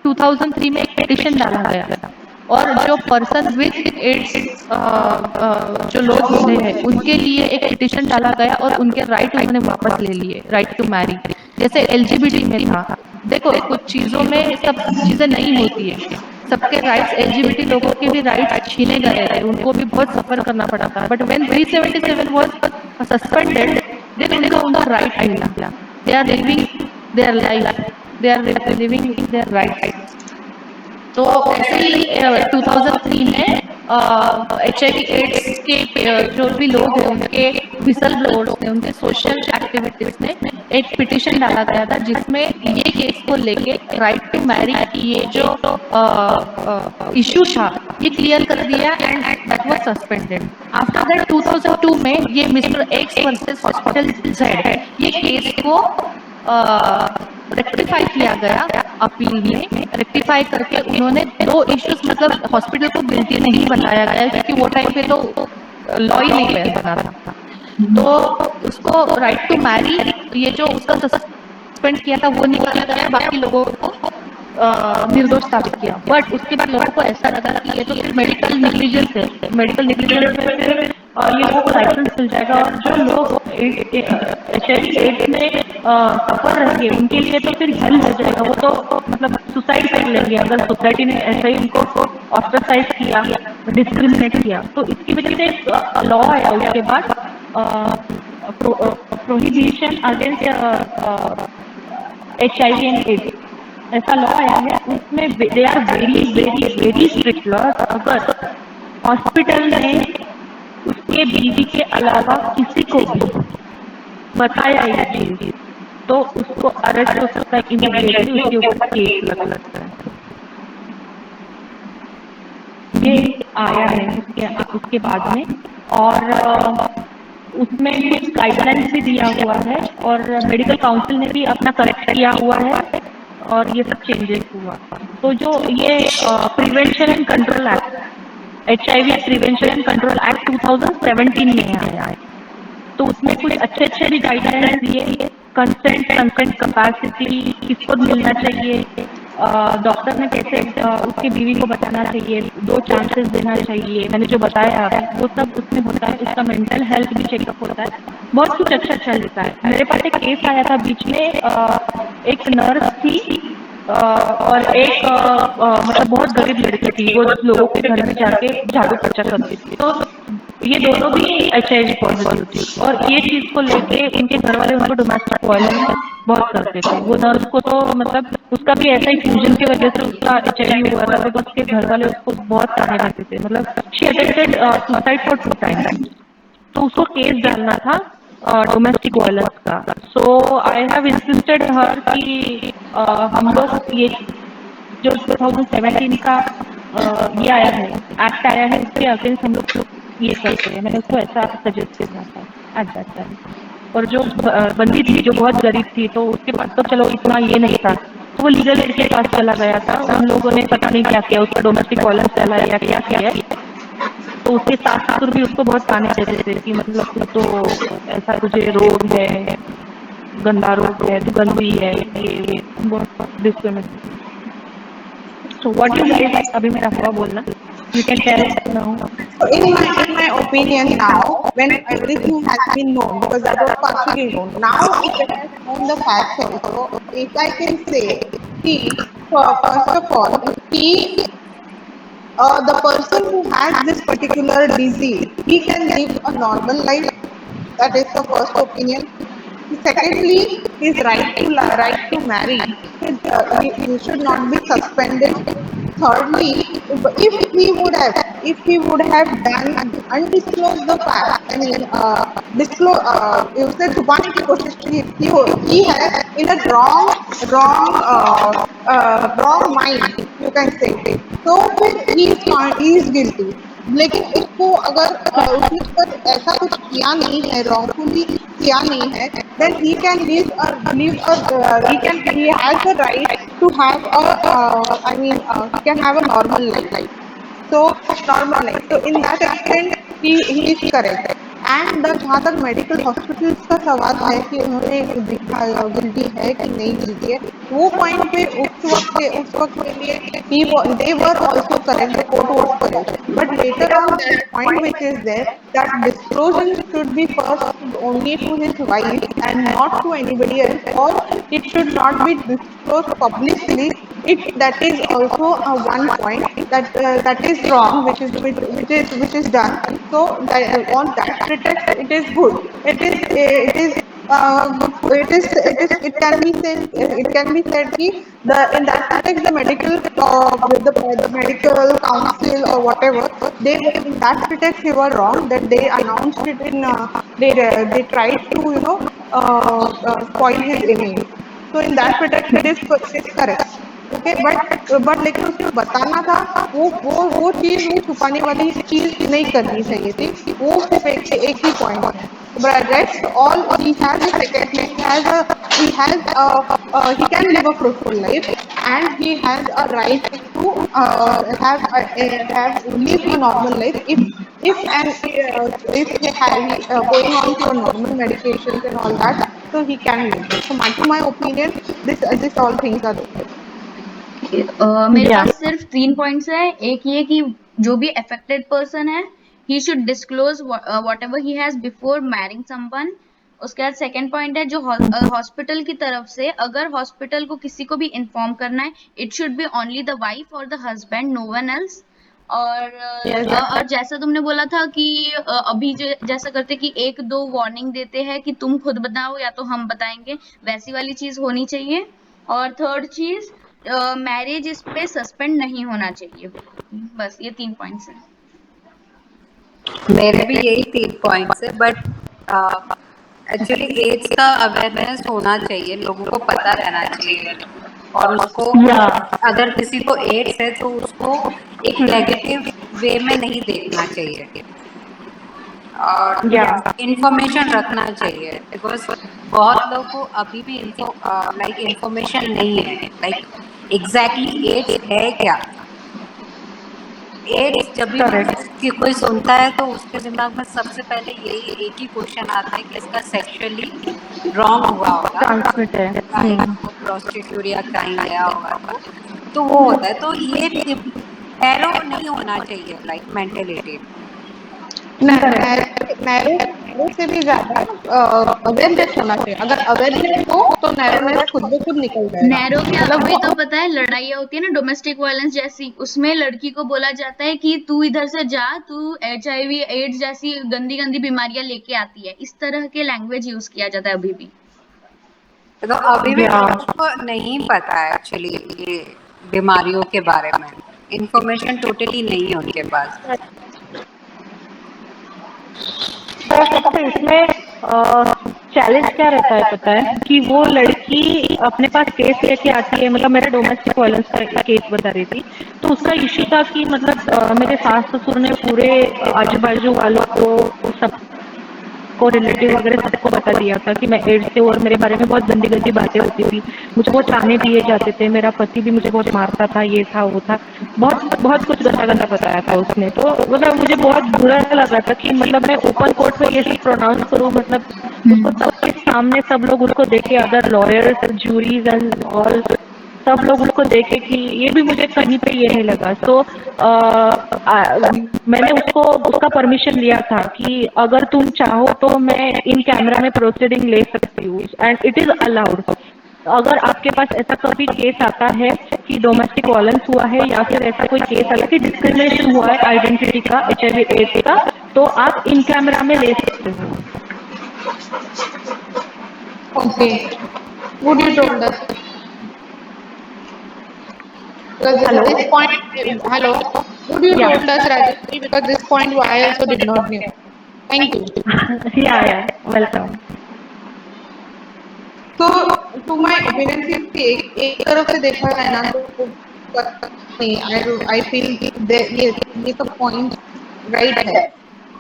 2003 में एक पिटिशन डाला गया था, और जो पर्सन विद एड्स जो लोग होते हैं उनके लिए एक पिटिशन डाला गया, और उनके राइट उन्होंने वापस ले लिए, राइट टू मैरी। जैसे LGBT में था, देखो कुछ चीज़ों में सब चीज़ें नहीं होती है, सबके राइट्स, LGBT लोगों के भी राइट्स छीने गए थे, उनको भी बहुत सफर करना पड़ा था। But when 377 was suspended then उनका राइट मिला, they are living their life, they are living their rights. तो ऐसे ही 2003 में HIV एड्स के जो भी लोग हैं उनके विसल ब्लोअर्स ने, उनके सोशल एक्टिविटीज ने एक पिटिशन डाला गया था जिसमें ये केस को लेके राइट टू मैरी ये जो इशू था ये क्लियर कर दिया, and that was suspended. After that 2002 में ये mister x versus hospital Z ये केस को रेक्टिफाई किया गया, अपील में रेक्टिफाई करके उन्होंने 2 इश्यूज मतलब हॉस्पिटल को गिल्टी नहीं बनाया गया क्योंकि वो टाइम पे तो लॉ ही नहीं बना था। तो उसको राइट टू मैरी, ये जो उसका सस्पेंड किया था वो निकाला गया, बाकी लोगों को निर्दोष साबित किया। बट उसके बाद लोगों को ऐसा लगा कि ये तो फिर मेडिकल निग्लिजेंस है, मेडिकल निग्लिजेंस में फिर ये लोगों को लाइसेंस मिल जाएगा, और जो लोग HIV एड्स में सफर रहेंगे उनके लिए तो फिर हेल हो जाएगा, वो तो मतलब सुसाइड कर लेंगे अगर सोसाइटी ने ऐसे ही उनको ऑस्ट्रासाइज किया, डिस्क्रिमिनेट किया। तो इसकी वजह से एक लॉ आया उसके बाद, prohibition against HIV and AIDS, ऐसा लॉ आया है। उसमें they are very very very strict law. अगर हॉस्पिटल ने उसके बीवी के अलावा किसी को भी बताया ये चीज तो उसको अरेस्ट हो सकता है, इमीडिएटली उसके ऊपर केस लग सकता है। ये आया है उसके बाद में, और उसमें कुछ गाइडलाइंस भी दिया हुआ है, और मेडिकल काउंसिल ने भी अपना करेक्ट किया हुआ है, और ये सब चेंजेस हुआ। तो जो ये prevention and control act, HIV prevention and control act 2017 में आया है, तो उसमें कुछ अच्छे अच्छे भी गाइडलाइंस दिए, कंसेंट कैपेसिटी किसको मिलना चाहिए, डॉक्टर ने कैसे उसकी बीवी को बताना चाहिए, 2 चांसेस देना चाहिए, मैंने जो बताया वो सब उसमें होता है। उसका मेंटल हेल्थ भी चेकअप होता है, बहुत कुछ अच्छा अच्छा लिखा है। मेरे पास एक केस आया था बीच में, एक नर्स थी और एक मतलब बहुत गरीब लड़की थी, वो लोगों के घर में जाके झाड़ू पोछा करती थी। तो ये दोनों भी HIV पॉजिटिव थी, और ये चीज को लेके उनके घर वाले उनको डोमेस्टिक वायलेंस बहुत करते थे। वो नर्स को तो मतलब उसका भी ऐसा ही फ्यूजन की वजह से उसका HIV हुआ था, तो उसके घर वाले उसको बहुत ताने देते थे। मतलब she attempted suicide for 2 times, तो उसको केस डालना था डोमेस्टिक वायलेंस का। सो आई हैव इंसिस्टेड हर कि हम लोग ये जो 2017 का ये आया है, एक्ट आया है, उसके अगेंस्ट हम लोग ये करते हैं। मैंने उसको ऐसा सजेस्ट किया था एट दैट टाइम। और जो बंदी थी जो बहुत गरीब थी, तो उसके पास तो चलो इतना ये नहीं था, तो वो लीगल एड के पास चला गया था। उन लोगों ने पता नहीं क्या किया, उसका डोमेस्टिक वायलेंस चला या क्या किया, तो उसके सास ससुर भी उसको बहुत ताने देते थे कि मतलब तू तो ऐसा, तुझे रोग है, गंदा रोग है, तू गंदी है, ये बहुत discriminate. So what do you guys, अभी मेरा हुआ बोलना, you can tell now. So in my opinion now, when everything has been known, because that was partially known, now it has known the facts also. If I can say, see, first of all, the person who has this particular disease, he can live a normal life. That is the first opinion. Secondly, his right to marry. He should not be suspended. Thirdly, if he would have done undisclosed the fact, I mean, उसने छुपाने की कोशिश की, he has in a wrong mind, you can say. So he is guilty. लेकिन उसको अगर उसने पर ऐसा कुछ किया नहीं है, wrongfully किया नहीं है, then he has the right to have he can have a normal life. So in that extent he is correct. And जहाँ तक मेडिकल हॉस्पिटल्स का सवाल है कि उन्होंने गिल्टी है कि नहीं गिल्टी है, वो पॉइंट पे उस वक्त के लिए they were also correct, the court was correct, but later on that point which is there, that disclosure should be first only to his wife and not to anybody else, or it should not be disclosed publicly. That is also one point that is wrong, which is done. So on that pretext, it is good. It can be said कि in that context the medical council or whatever, they in that pretext they were wrong, that they announced it in they tried to spoil his image. So in that pretext it is correct. Okay, but लेकिन उसको बताना था, वो चीज, वो छुपाने वाली चीज नहीं करनी चाहिए थी। वो सिर्फ एक ही पॉइंट है, but rest all he has a second, he can live a fruitful life and he has a right to have live a normal life if and if he going on to a normal medications and all that, so he can live it. So to my opinion, this all things are okay. मेरे Yeah. पास सिर्फ 3 points है। एक ये कि जो भी affected person है he should disclose whatever he has before marrying someone. उसके बाद सेकंड पॉइंट है जो हॉस्पिटल की तरफ से अगर हॉस्पिटल को किसी को भी इन्फॉर्म करना है it should be only the wife और the husband, no one else. और जैसा तुमने बोला था कि अभी जैसा करते कि एक दो वार्निंग देते हैं कि तुम खुद बताओ या तो हम बताएंगे, वैसी वाली चीज होनी चाहिए। और थर्ड चीज मैरिज इस पे सस्पेंड नहीं होना चाहिए। बस ये 3 पॉइंट्स हैं। मेरे भी यही 3 पॉइंट्स है, बट एक्चुअली एड्स का अवेयरनेस होना चाहिए, लोगों को पता रहना चाहिए, और उसको अगर किसी को एड्स है तो उसको एक नेगेटिव वे में नहीं देखना चाहिए और इंफॉर्मेशन रखना चाहिए, बिकॉज बहुत लोगों को अभी भी लाइक इंफॉर्मेशन नहीं है, लाइक एग्जैक्टली एड्स है क्या। एड्स जब भी कोई सुनता है तो उसके दिमाग में सबसे पहले यही एक ही क्वेश्चन आता है कि इसका सेक्सुअली रॉन्ग हुआ होगा, प्रोस्टिट्यूट या कहीं गया होगा, तो वो होता है। तो ये नैरो नहीं होना चाहिए लाइक मेंटेलिटी, नैरो से भी ज्यादा अवेयरनेस होना चाहिए। अगर अवेयरनेस हो तो नैरोनेस खुद ब खुद निकल जाएगा। नैरो क्या अभी तो पता है लड़ाइयाँ होती है ना डोमेस्टिक वायलेंस जैसी, उसमें लड़की को बोला जाता है कि तू इधर से जा, तू HIV एड्स जैसी गंदी गंदी बीमारियां लेके आती है। इस तरह के लैंग्वेज यूज किया जाता है अभी भी। तो अभी भी उसको नहीं पता है एक्चुअली ये बीमारियों के बारे में, इंफॉर्मेशन टोटली नहीं है उनके पास। तो इसमें चैलेंज क्या रहता है पता है कि वो लड़की अपने पास केस लेके आती है, मतलब मेरा डोमेस्टिक वायलेंस का केस बता रही थी, तो उसका इश्यू था कि मतलब मेरे सास ससुर ने पूरे आजू बाजू वालों को सब को रिलेटिव वगैरह सबको बता दिया था कि मैं एड्स से, और मेरे बारे में बहुत गंदी गंदी बातें होती थी, मुझे बहुत ताने दिए जाते थे, मेरा पति भी मुझे बहुत मारता था, ये था वो था, बहुत बहुत कुछ गंदा गंदा बताया था उसने। तो मतलब मुझे बहुत बुरा लगा था कि मतलब मैं ओपन कोर्ट में ये सब प्रोनाउंस करूँ, मतलब उसको सबके सामने सब लोग उसको देखे, other lawyers, juries and all, सब लोग उसको देखे कि ये भी मुझे कहीं पे ये नहीं लगा। तो मैंने उसका परमिशन लिया था कि अगर तुम चाहो तो मैं इन कैमरा में प्रोसीडिंग ले सकती हूँ, एंड इट इज अलाउड। अगर आपके पास ऐसा कभी केस आता है कि डोमेस्टिक वायलेंस हुआ है या फिर ऐसा कोई केस आता है कि डिस्क्रिमिनेशन हुआ है आइडेंटिटी का, HIV एड्स का, तो आप इन कैमरा में ले सकते हो। Okay, would you told us? Because this point, hello, would you told us Rajeshri, because this point I also did not know. Thank you. Yeah, welcome. तो to my opinion सिर्फ एक तरफ से देखा जाए ना तो नहीं, आई फील ये सब पॉइंट राइट है,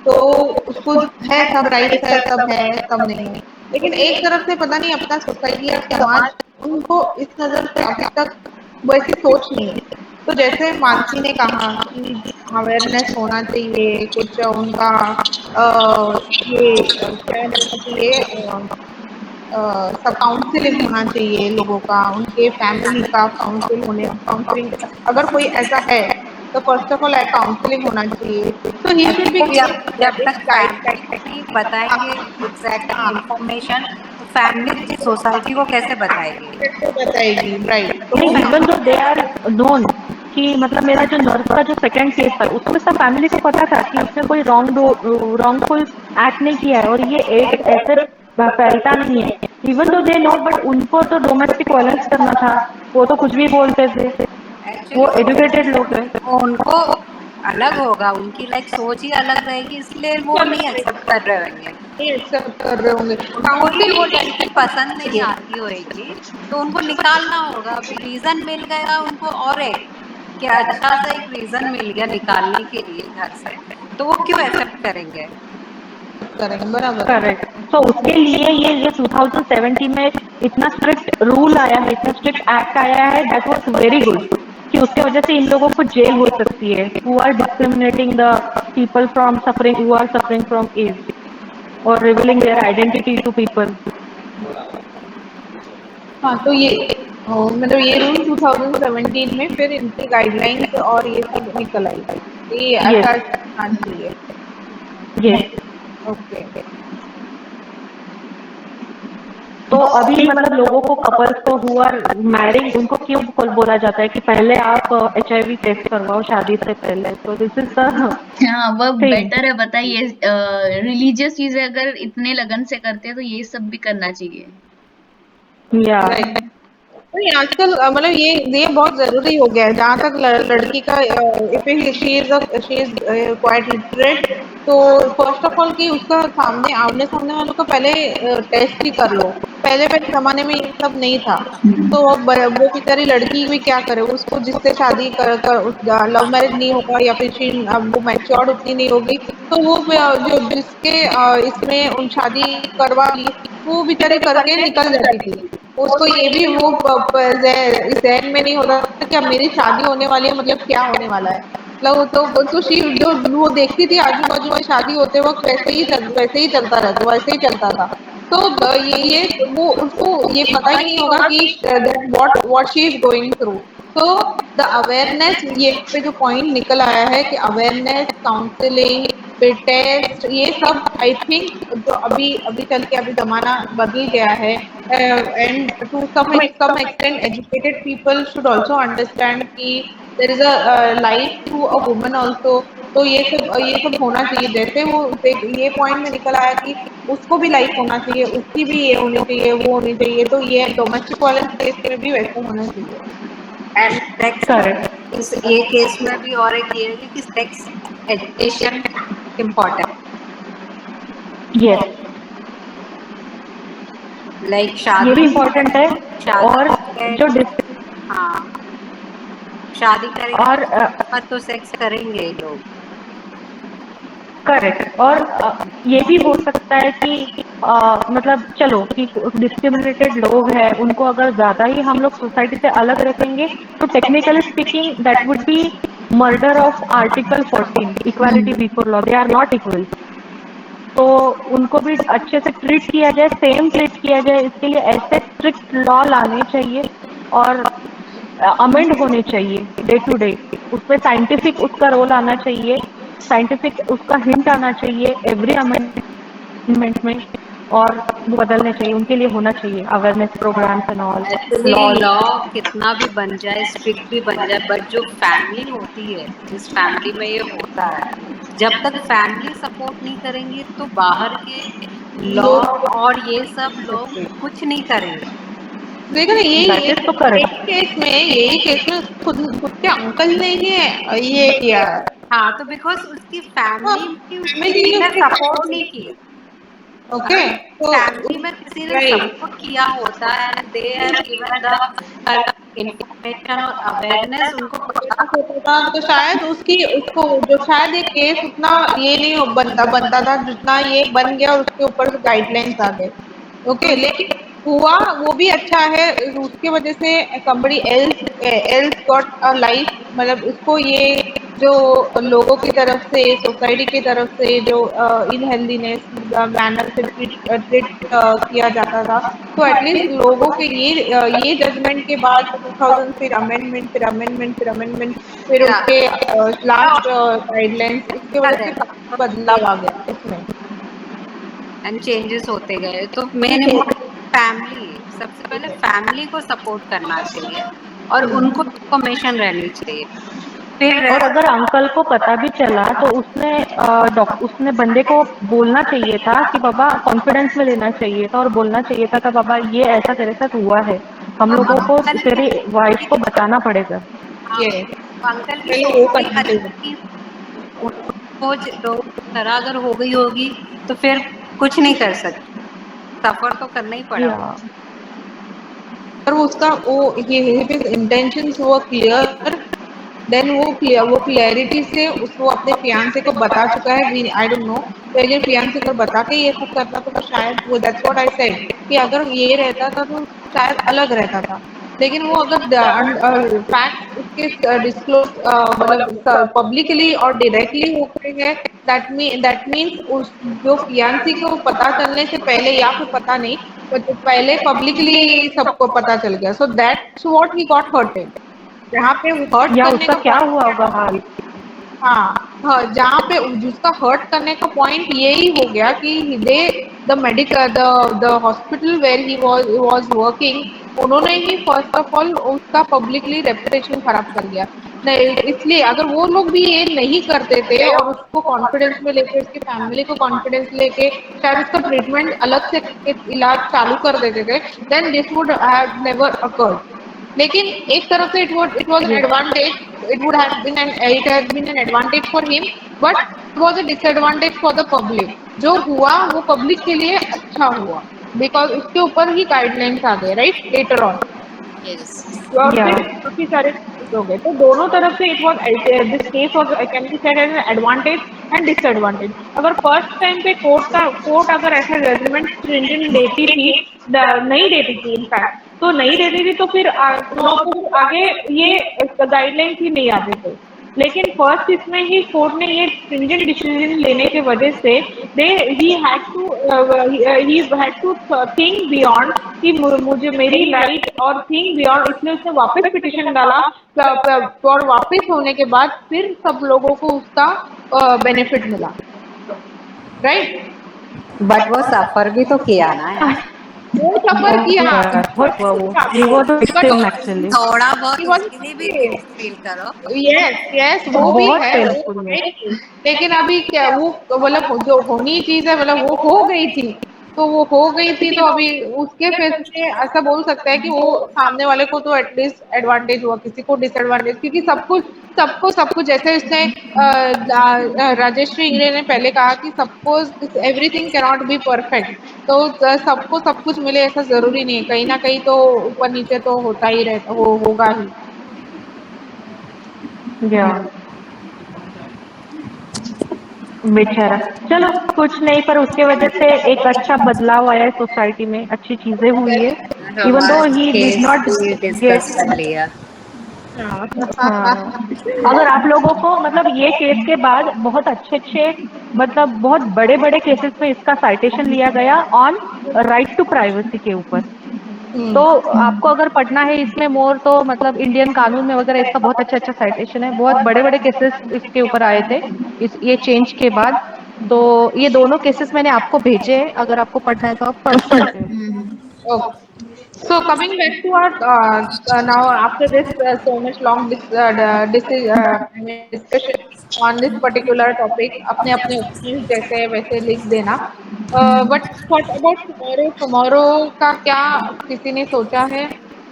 तो उसको है, सब राइट है, सब है, सब नहीं है, लेकिन एक तरफ से पता नहीं अपना सोसाइटी या समाज उनको इस नजर से अभी तक वैसी सोच नहीं है। तो जैसे मानसी ने कहा कि अवेयरनेस होना चाहिए, कुछ उनका ये क्या होना चाहिए, सब काउंसलिंग होना चाहिए लोगों का, उनके फैमिली का काउंसलिंग अगर कोई ऐसा है तो फर्स्ट ऑफ ऑल काउंसलिंग होना चाहिए। तो ही शुड बी जब तक फैमिली बताएंगे एग्जैक्टली इंफॉर्मेशन, तो फैमिली सोसाइटी को कैसे बताएगी, right. Even though they are known कि मतलब मेरा जो नर्स का जो सेकंड केस था उसमें सब फैमिली को पता था कि उसने कोई रॉन्ग कोई एक्ट नहीं किया है और ये एक ऐसे फैलता नहीं है। Even though they know, but उनको तो डोमेस्टिक वायलेंस करना था, वो तो कुछ भी बोलते थे, वो एजुकेटेड लोग हैं, उनको अलग होगा, उनकी लाइक सोच ही अलग रहेगी, इसलिए वो नहीं एक्सेप्ट कर रहे होंगे। कोई वो लड़की पसंद नहीं आती होगी तो उनको निकालना होगा, अभी रीजन मिल गया उनको, और एक क्या अच्छा सा एक रीजन मिल गया निकालने के लिए घर से, तो वो क्यों एक्सेप्ट करेंगे। करेक्ट। तो उसके लिए ये 2017 में इतना स्ट्रिक्ट रूल आया है, इतना स्ट्रिक्ट एक्ट आया है, दैट वाज वेरी गुड कि उसके वजह से इन लोगों को जेल हो सकती है, who are discriminating the people from suffering, who are suffering from AIDS और revealing their identity to people. हाँ, तो ये मतलब ये रूल 2017 में फिर इनकी गाइडलाइंस और ये सब निकल आई, ये यस, ऐसा हाँ चाहिए। यस। ओके। तो अभी मतलब लोगों को, कपल्स को हु आर मैरिंग, उनको क्यों बोला जाता है कि पहले आप HIV टेस्ट करवाओ शादी से पहले, तो दिस इज द हाँ, वो थिंग। बेटर है, बताइए। रिलीजियस चीजें अगर इतने लगन से करते हैं तो ये सब भी करना चाहिए। या राइट। नहीं आजकल मतलब ये बहुत जरूरी हो गया है, जहाँ तक लड़की का if she is quite literate, तो फर्स्ट ऑफ ऑल कि उसका सामने आमने सामने वालों का पहले टेस्ट ही कर लो। पहले पहले जमाने में ये सब नहीं था, तो अब वो बेचारी लड़की भी क्या करे, उसको जिससे शादी लव मैरिज नहीं होगा या फिर वो मैच्योर्ड उतनी नहीं होगी, तो वो जो जिसके इसमें उन शादी करवा ली, वो बेचारी करके निकल जाती थी। उसको ये भी वो इस जहन में नहीं होता था कि अब मेरी शादी होने वाली है, मतलब क्या होने वाला है। मतलब तो जो वो देखती थी आजू बाजू में शादी होते वक्त वैसे ही चलता रहता, वैसे ही चलता था। तो ये वो उसको ये पता ही नहीं होगा कि what she is going through. तो द अवेयरनेस, ये पे जो पॉइंट निकल आया है कि अवेयरनेस, काउंसलिंग, फिर टेस्ट, ये सब आई थिंक जो अभी अभी चल के अभी जमाना बदल गया है, and to some extent educated people should also understand कि there is a life through a woman also। तो ये सब होना चाहिए, जैसे वो ये पॉइंट में निकल आया कि उसको भी लाइफ होना चाहिए, उसकी भी ये होनी चाहिए, वो होनी चाहिए, तो ये डोमेस्टिक वायलेंस केस में भी वैसे होना चाहिए। And sex, correct. इस ये केस में भी और एक ये है कि sex education important, yes, like ये शादी भी इम्पोर्टेंट है। और जो शादी, हाँ शादी करेंगे और तो सेक्स करेंगे ये लोग। करेक्ट। और ये भी हो सकता है कि मतलब चलो कि डिस्क्रिमिनेटेड लोग हैं, उनको अगर ज्यादा ही हम लोग सोसाइटी से अलग रखेंगे, तो technically speaking that would be murder of article 14 equality before law, they are not equal. तो उनको भी अच्छे से ट्रीट किया जाए, सेम ट्रीट किया जाए, इसके लिए ऐसे स्ट्रिक्ट लॉ लाने चाहिए और अमेंड होने चाहिए डे टू डे। उसमें साइंटिफिक उसका रोल आना चाहिए, साइंटिफिक उसका हिंट आना चाहिए एवरी अमेंडमेंट में, और वो बदलने चाहिए, उनके लिए होना चाहिए awareness programmes and all actually laws. Law कितना भी बन जाए, स्ट्रिक्ट भी बन जाए, बट जो फैमिली होती है, जिस फैमिली में ये होता है, जब तक फैमिली सपोर्ट नहीं करेंगे तो बाहर के लॉ लोग और ये सब लोग कुछ नहीं करेंगे। देखो ना, दैट इज तो करेक्ट। यही केस में खुद खुद के अंकल ने ही ये किया है। हाँ, तो बिकॉज उसकी हाँ, फैमिली में मैं किसी ये ने उसके सपोर्ट नहीं किया। ओके, अगर तो फैमिली में किसी ने राइट, सपोर्ट किया होता and they have given the information और अवेयरनेस, उनको पता होता था तो शायद उसकी उसको जो शायद ये केस उतना ये नहीं बनता था जितना ये बन गया, और उसके ऊपर से गाइडलाइंस आ गए। तो ओके, लेकिन हुआ वो भी अच्छा है, उसके वजह से somebody else got a life, मतलब उसको ये जो लोगों की तरफ से, सोसाइटी की तरफ से जो इनहेल्दीनेस मैनर से ट्रीट किया जाता था, तो एटलीस्ट लोगों के ये जजमेंट के बाद 2000 फिर अमेंडमेंट, फिर उसके लास्ट गाइडलाइंस, इसके वजह से काफी बदलाव आ गया इसमें। एंड चेंजेस होते गए। तो मेन इम्पोर्टेंट फैमिली, सबसे पहले फैमिली को सपोर्ट करना चाहिए और उनको इन्फॉर्मेशन रहनी चाहिए, फिर और अगर अंकल को पता भी चला तो उसने बंदे को बोलना चाहिए था कि बाबा, कॉन्फिडेंस में लेना चाहिए था और बोलना चाहिए था कि बाबा ये ऐसा तेरे साथ हुआ है, हम लोगों को तेरी वाइफ को बताना पड़ेगा। ये अंकल की पहले वो सोच भी करना चाहिए। अच्छी थी, सोच लोगों की तरह अगर हो गई होगी तो फिर कुछ नहीं कर सकते, सफर तो करना ही पड़ा या हो। पर उसका ये इंटेंशंस हुआ क्लियर, देन वो क्लियरिटी से उसको अपने फियांसे को बता चुका है, आई डोंट नो। तो अगर फियांसे को बता के ये सब करता तो शायद वो, दैट्स व्हाट आई सेड, कि अगर ये रहता था तो शायद अलग रहता था। लेकिन वो अगर फैक्ट उसके डिस्क्लोज मतलब पब्लिकली और डायरेक्टली हो गए हैं, दैट मीन्स उस जो फियांसी को पता चलने से पहले या फिर पता नहीं, तो पहले पब्लिकली सबको पता चल गया, so that's what he got hurted. जहाँ पे हर्ट या करने उसका का क्या पॉइंट हुआ क्या होगा था, हाल। हाँ, जहाँ पे जिसका हर्ट करने का पॉइंट यही हो गया कि they the hospital where he was working, उन्होंने ही फर्स्ट ऑफ ऑल उसका पब्लिकली रेपुटेशन खराब कर दिया। नहीं, इसलिए अगर वो लोग भी ये नहीं करते थे और उसको कॉन्फिडेंस में लेके, उसकी फैमिली को कॉन्फिडेंस लेके शायद उसका ट्रीटमेंट अलग से इलाज चालू कर देते थे, then this would have never occurred. लेकिन एक तरफ से it was an advantage, it has been an advantage for him, but it was a disadvantage for the public. जो हुआ वो पब्लिक के लिए अच्छा हुआ, बिकॉज उसके ऊपर ही गाइडलाइंस आ गए, राइट, लेटर ऑन। यस। और या फिर काफी सारे चीज हो गए, तो दोनों तरफ से it was, this case was can be said as an advantage and disadvantage. अगर फर्स्ट टाइम पे कोर्ट अगर ऐसा जजमेंट स्ट्रिंजेंट देती थी, नहीं देती थी इनफैक्ट, तो नहीं देती थी तो फिर नो, तो फिर आगे ये गाइडलाइंस ही नहीं आते थे। लेकिन फर्स्ट इसमें ही कोर्ट ने ये स्ट्रिंजेंट डिसीजन लेने की वजह से they he had to think beyond कि मुझे मेरी राइट और थिंक बियॉन्ड, इसलिए उसने वापस पिटिशन डाला। और वापस होने के बाद फिर सब लोगों को उसका बेनिफिट मिला, राइट। बट वो सफर भी तो किया ना यार। वो सफर किया, बहुत हुआ वो, he was a but victim actually. थोड़ा बहुत उसके लिए भी फील करो। यस यस, वो भी बहुत है, वो पेनफुल है। है ही। लेकिन अभी क्या वो, मतलब जो होनी चीज है, मतलब वो हो गई थी, तो वो हो गई थी, तो अभी उसके फेस में ऐसा बोल सकता है कि वो सामने वाले को तो एटलीस्ट एडवांटेज हुआ, किसी को डिसएडवांटेज, क्योंकि सब कुछ जैसे उसने राजेश्री इंगड़े ने पहले कहा कि suppose everything can not be perfect, तो सबको सब कुछ मिले ऐसा जरूरी नहीं है, कहीं ना कहीं तो ऊपर नीचे तो होता ही रहता, वो होगा ही। या बेचारा, चलो कुछ नहीं, पर उसके वजह से एक अच्छा बदलाव आया है सोसाइटी में, अच्छी चीजें हुई है। इवन दो हमारा ही डिड केस नॉट भी गेट। डिस्कस कर लिया। हाँ, अगर आप लोगों को मतलब ये केस के बाद बहुत अच्छे अच्छे, मतलब बहुत बड़े बड़े केसेस में इसका साइटेशन लिया गया ऑन राइट टू प्राइवेसी के ऊपर। तो हम्म। आपको अगर पढ़ना है इसमें मोर, तो मतलब इंडियन कानून में वगैरह इसका बहुत अच्छा अच्छा साइटेशन है, बहुत बड़े बड़े केसेस इसके ऊपर आए थे इस ये चेंज के बाद। तो ये दोनों केसेस मैंने आपको भेजे हैं, अगर आपको पढ़ना है तो आप पढ़ सकते हैं। Okay. So coming back to our now after this so much long I mean discussion on this particular topic, अपने अपने opinions जैसे है वैसे लिख देना। But what about tomorrow? Tomorrow का क्या किसी ने सोचा है?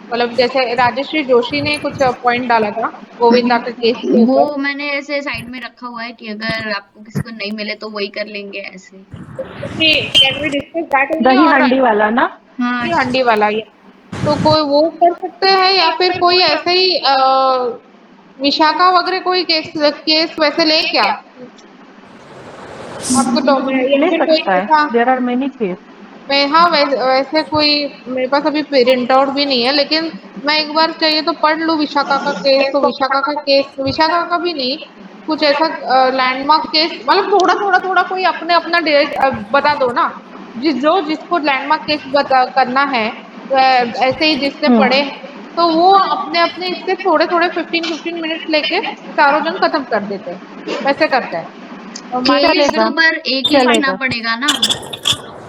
मतलब जैसे राजश्री जोशी ने कुछ पॉइंट डाला था गोविंदा के केस के वो ऊपर। मैंने ऐसे साइड में रखा हुआ है कि अगर आपको किसी को नहीं मिले तो वही कर लेंगे ऐसे। Can we discuss that only दही और हंडी वाला ना। हाँ। हंडी वाला ये? तो कोई वो कर सकते हैं या फिर कोई ऐसे ही विशाखा वगैरह कोई केस केस वैसे ले क्या आपको, तो मैं या ले फिर कोई सकता है, ऐसा, देयर आर मेनी केस। मैं हाँ वैसे कोई मेरे पास अभी प्रिंट आउट भी नहीं है, लेकिन मैं एक बार चाहिए तो पढ़ लूँ विशाखा का केस, तो विशाखा का केस, विशाखा का भी नहीं, कुछ ऐसा लैंडमार्क केस, मतलब थोड़ा थोड़ा थोड़ा कोई अपने अपना बता दो ना, जिसको लैंडमार्क केस बता करना है, ऐसे ही जिसने पढ़े हैं, तो वो अपने अपने इससे थोड़े थोड़े 15-15 मिनट्स लेके चारों जन खत्म कर देते हैं, वैसे करते हैं। और मान केस लीजिए चलेगा, तो पर एक ही लिखना चलेगा। पड़ेगा ना,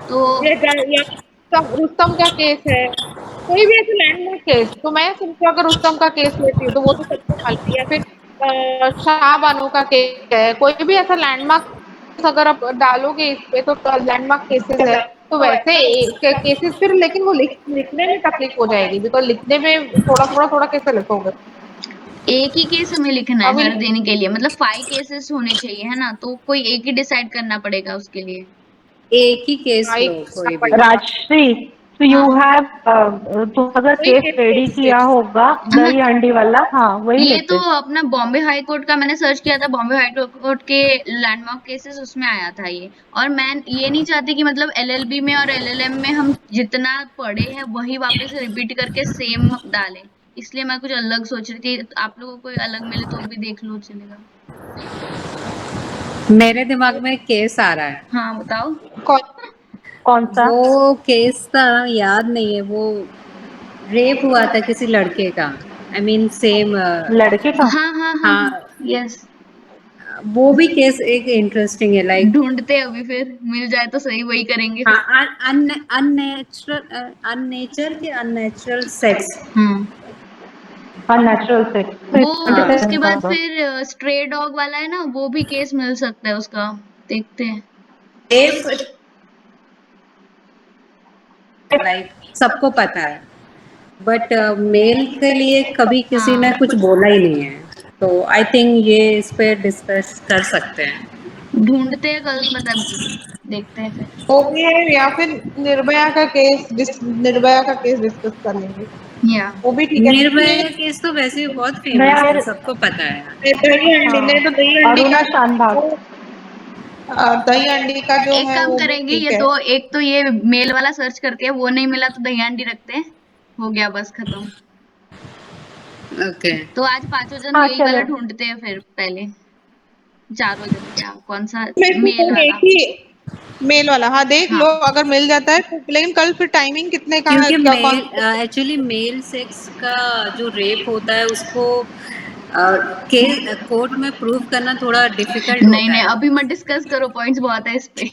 तो या रुस्तम का केस है, कोई भी ऐसे लैंडमार्क केस, तो मैं सोचती हूँ अगर रुस्तम का केस लेती हूँ तो वो तो सबको मालूम है, या फिर शाह बानो का केस है, कोई भी ऐसा लैंडमार्क अगर आप डालोगे इस पे तो लैंडमार्क केसेस है, तो वैसे केसेस फिर, लेकिन वो लिखने में तकलीफ हो जाएगी, बिकॉज लिखने में थोड़ा थोड़ा थोड़ा कैसे लिखोगे एक ही केस हमें लिखना है अभी। हर देने के लिए, मतलब 5 केसेस होने चाहिए, है ना? तो कोई एक ही डिसाइड करना पड़ेगा उसके लिए। एक ही केस हाँ, लो एक कोई भी। पड़ेगा। राजश्री, तो यू हाँ हैव तुम अगर वही केस केस रेडी लेंगे। किया होगा हाँ, दही हांडी वाला, हाँ वही ये तो लेते। अपना बॉम्बे हाई कोर्ट का मैंने सर्च किया था, बॉम्बे हाई कोर्ट के लैंडमार्क केसेस उसमें आया था ये। और मैं ये नहीं चाहती कि मतलब एलएलबी में और एलएलएम में हम जितना पढ़े हैं वही वापस रिपीट करके सेम डालें। इसलिए मैं कुछ अलग सोच रही थी, आप लोगों को कोई अलग मिले तो भी देख लो, चलेगा। मेरे दिमाग में एक केस आ रहा है। हाँ बताओ। कौन? कौन सा? वो केस था, याद नहीं है, वो रेप हुआ था किसी लड़के का। I mean same. लड़के का? हाँ हाँ हाँ हाँ, हाँ, यस। वो भी केस एक इंटरेस्टिंग है, लाइक ढूंढते हैं अभी, फिर मिल जाए तो सही, वही करेंगे फिर। हाँ, अननेचर के अननेचुरल सेक्स। हम्म। अननेचुरल सेक्स तो वो हाँ, 77 उसके का बाद होगा। फिर स्ट्रे डॉग वाला है ना, वो भी केस मिल सकता है उसका। देखते हैं। रेप लाइक सबको पता है, बट मेल के लिए कभी किसी ने हाँ, कुछ बोला ही नहीं है। तो आई थिंक ये इस पे डिस्कस कर सकते हैं। ढूंढते हैं कल, मतलब देखते हैं फिर। ओके, या फिर निर्भया का केस डिस्कस कर लेंगे। या वो भी ठीक है। निर्भया केस तो वैसे भी बहुत नया फेमस था, फिर, सबको पता है। दही हंडी हाँ, नहीं तो दही हंडी अरुणा का शानभाग। दही हंडी का जो एक है काम वो भी करेंगे, ठीक ये है। दो, एक तो ये मेल वाला सर्च करते हैं, वो नहीं मिला तो दहियांडी रखते हैं। हो गया, बस खत्म। ओके। तो आज पांचों जन हाँ यही वाला चलो। ढूंढते हैं फिर पहले। चारों जन, क्या कौन सा? मैं तो मेल एक वाला। ही मेल वाला, हाँ देख लो हाँ अगर मिल जाता है तो। लेकिन कल फिर टाइमिंग कितने का है, क्योंकि क्या कौन? मेल एक्चुअली मेल सेक्स का जो रेप होता है उसको के कोर्ट में प्रूव करना थोड़ा डिफिकल्ट नहीं होता नहीं, है। अभी मत डिस्कस करो, पॉइंट्स बहुत है इस पे।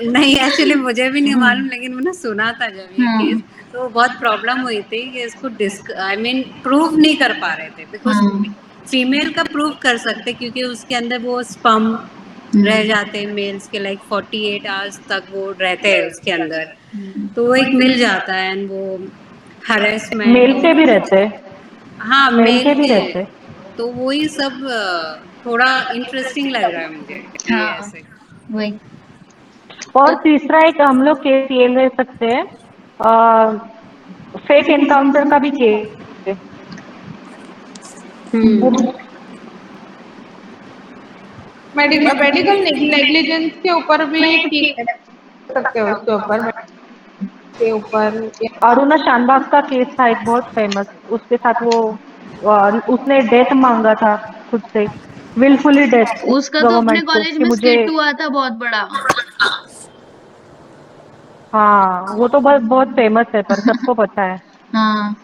नहीं, एक्चुअली मुझे भी नहीं मालूम, लेकिन मैंने सुना था जब ये केस, हाँ तो बहुत प्रॉब्लम हुई थी कि इसको आई मीन प्रूव नहीं कर पा रहे थे, बिकॉज हाँ। फीमेल का प्रूव कर सकते क्योंकि उसके अंदर वो स्पर्म रह जाते हैं, मेल्स के लाइक 48 आवर्स तक वो रहते हैं उसके अंदर, तो वो एक मिल जाता है। एंड वो हरेसमेंट मेल और के भी रहते, हाँ, मेल मेल के भी के। रहते। तो वही सब थोड़ा इंटरेस्टिंग लग रहा है मुझे कि ये हाँ ऐसे। वही। और तीसरा एक हम लोग केस ये ले सकते हैं, फेक एनकाउंटर का भी केस है। वो हम्म। मेडिकल नेग्लिजेंस के ऊपर भी ठीक है, कर सकते हो उसके ऊपर, के ऊपर या अरुणा शानबाग का केस था एक बहुत फेमस, उसके साथ वो उसने डेथ मांगा था खुद से, विलफुली डेथ उसका तो अपने गवर्नमेंट को कॉलेज कि में मुझे। स्किट हुआ था बहुत बड़ा। हाँ वो तो बहुत बहुत फेमस है पर सबको पता है। हाँ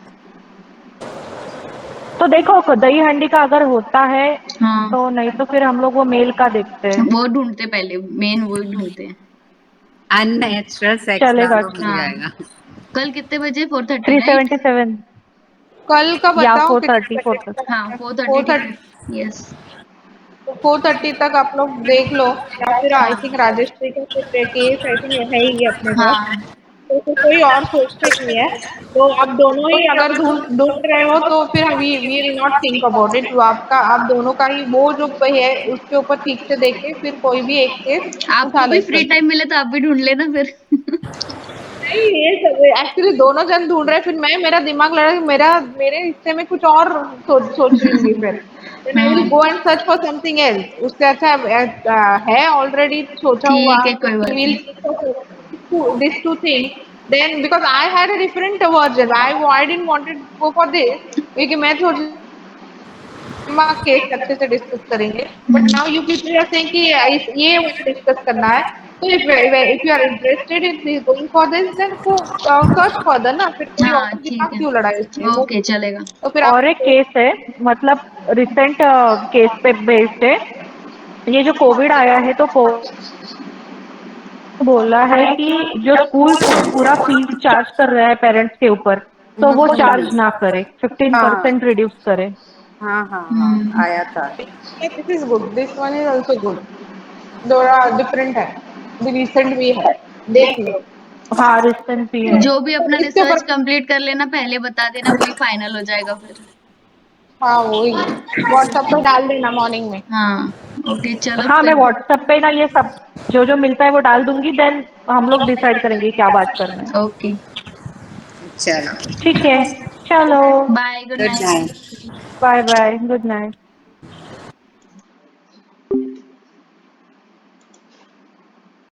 तो देखो दही हंडी का अगर होता है हाँ, तो, नहीं तो फिर हम लोग वो मेल का देखते हैं। वो ढूंढते पहले, मेन वो ही ढूंढते हैं। अननेचुरल सेक्स चलेगा। डालो, मिल हाँ, जाएगा। कल कितने बजे? 4:30 राइट? 377 कल का या बताओ कितने 430 बजे 430। हाँ, तक? 4:30 फोर ठीक है। Thirty yes. 4:30 तक आप लोग देख लो, या फिर आई हाँ थिंक राजश्री का फिर केस आई थिंक है ही अपने पास, हाँ तो फिर कोई और सोचते नहीं है। तो आप दोनों ही अगर ढूंढ ढूंढ रहे हो तो फिर we will not think about it, आप दोनों का ही वो जो है उसके ऊपर ठीक से देख के फिर कोई भी एक केस आपको उठा भी ले फ्री सकते। टाइम मिले तो आप भी ढूंढ लेना फिर। नहीं, ये सब एक्चुअली दोनों जन ढूंढ रहे हैं, फिर मैं मेरा दिमाग लड़ा कि मेरे हिस्से में कुछ और सोचूंगी फिर। देन आई विल हाँ go and search for something else. उससे अच्छा है ऑलरेडी सोचा हुआ, ठीक है, तो कोई वी बात विल नहीं। This two thing. Then because I had a different version, I didn't wanted go for this, क्योंकि मैं सोच केस अच्छे से डिस्कस करेंगे। But now you people are saying कि ये वाला डिस्कस करना है। तो if you are interested in going for this, then go search further ना, फिर कोई और हाँ ठीक दिमाग है, क्यों लड़ाए इसमें वो। ओके चलेगा। तो फिर आप और एक केस है, मतलब रिसेंट केस पे बेस्ड है। ये जो कोविड आया है तो बोला है कि जो स्कूल पूरा फीस चार्ज कर रहा है पेरेंट्स के ऊपर, तो वो चार्ज ना करे, 15% हाँ रिड्यूस करे। हाँ हाँ हाँ, हम्म। आया था। This is good, this one is also good, थोड़ा डिफरेंट है, रिसेंट भी है, देख लो। हाँ रिसेंट भी है। जो भी अपना इसके रिसर्च ऊपर कंप्लीट कर लेना, पहले बता देना, वही फाइनल हो जाएगा फिर। हाँ वही व्हाट्सएप पे डाल देना मॉर्निंग में। हाँ ओके, चलो हाँ मैं फिर। व्हाट्सएप पे ना ये सब जो जो मिलता है वो डाल दूंगी, देन हम लोग डिसाइड करेंगे क्या बात करना है। ओके। चलो ठीक है, चलो bye, good good night. Night. Bye bye, good night.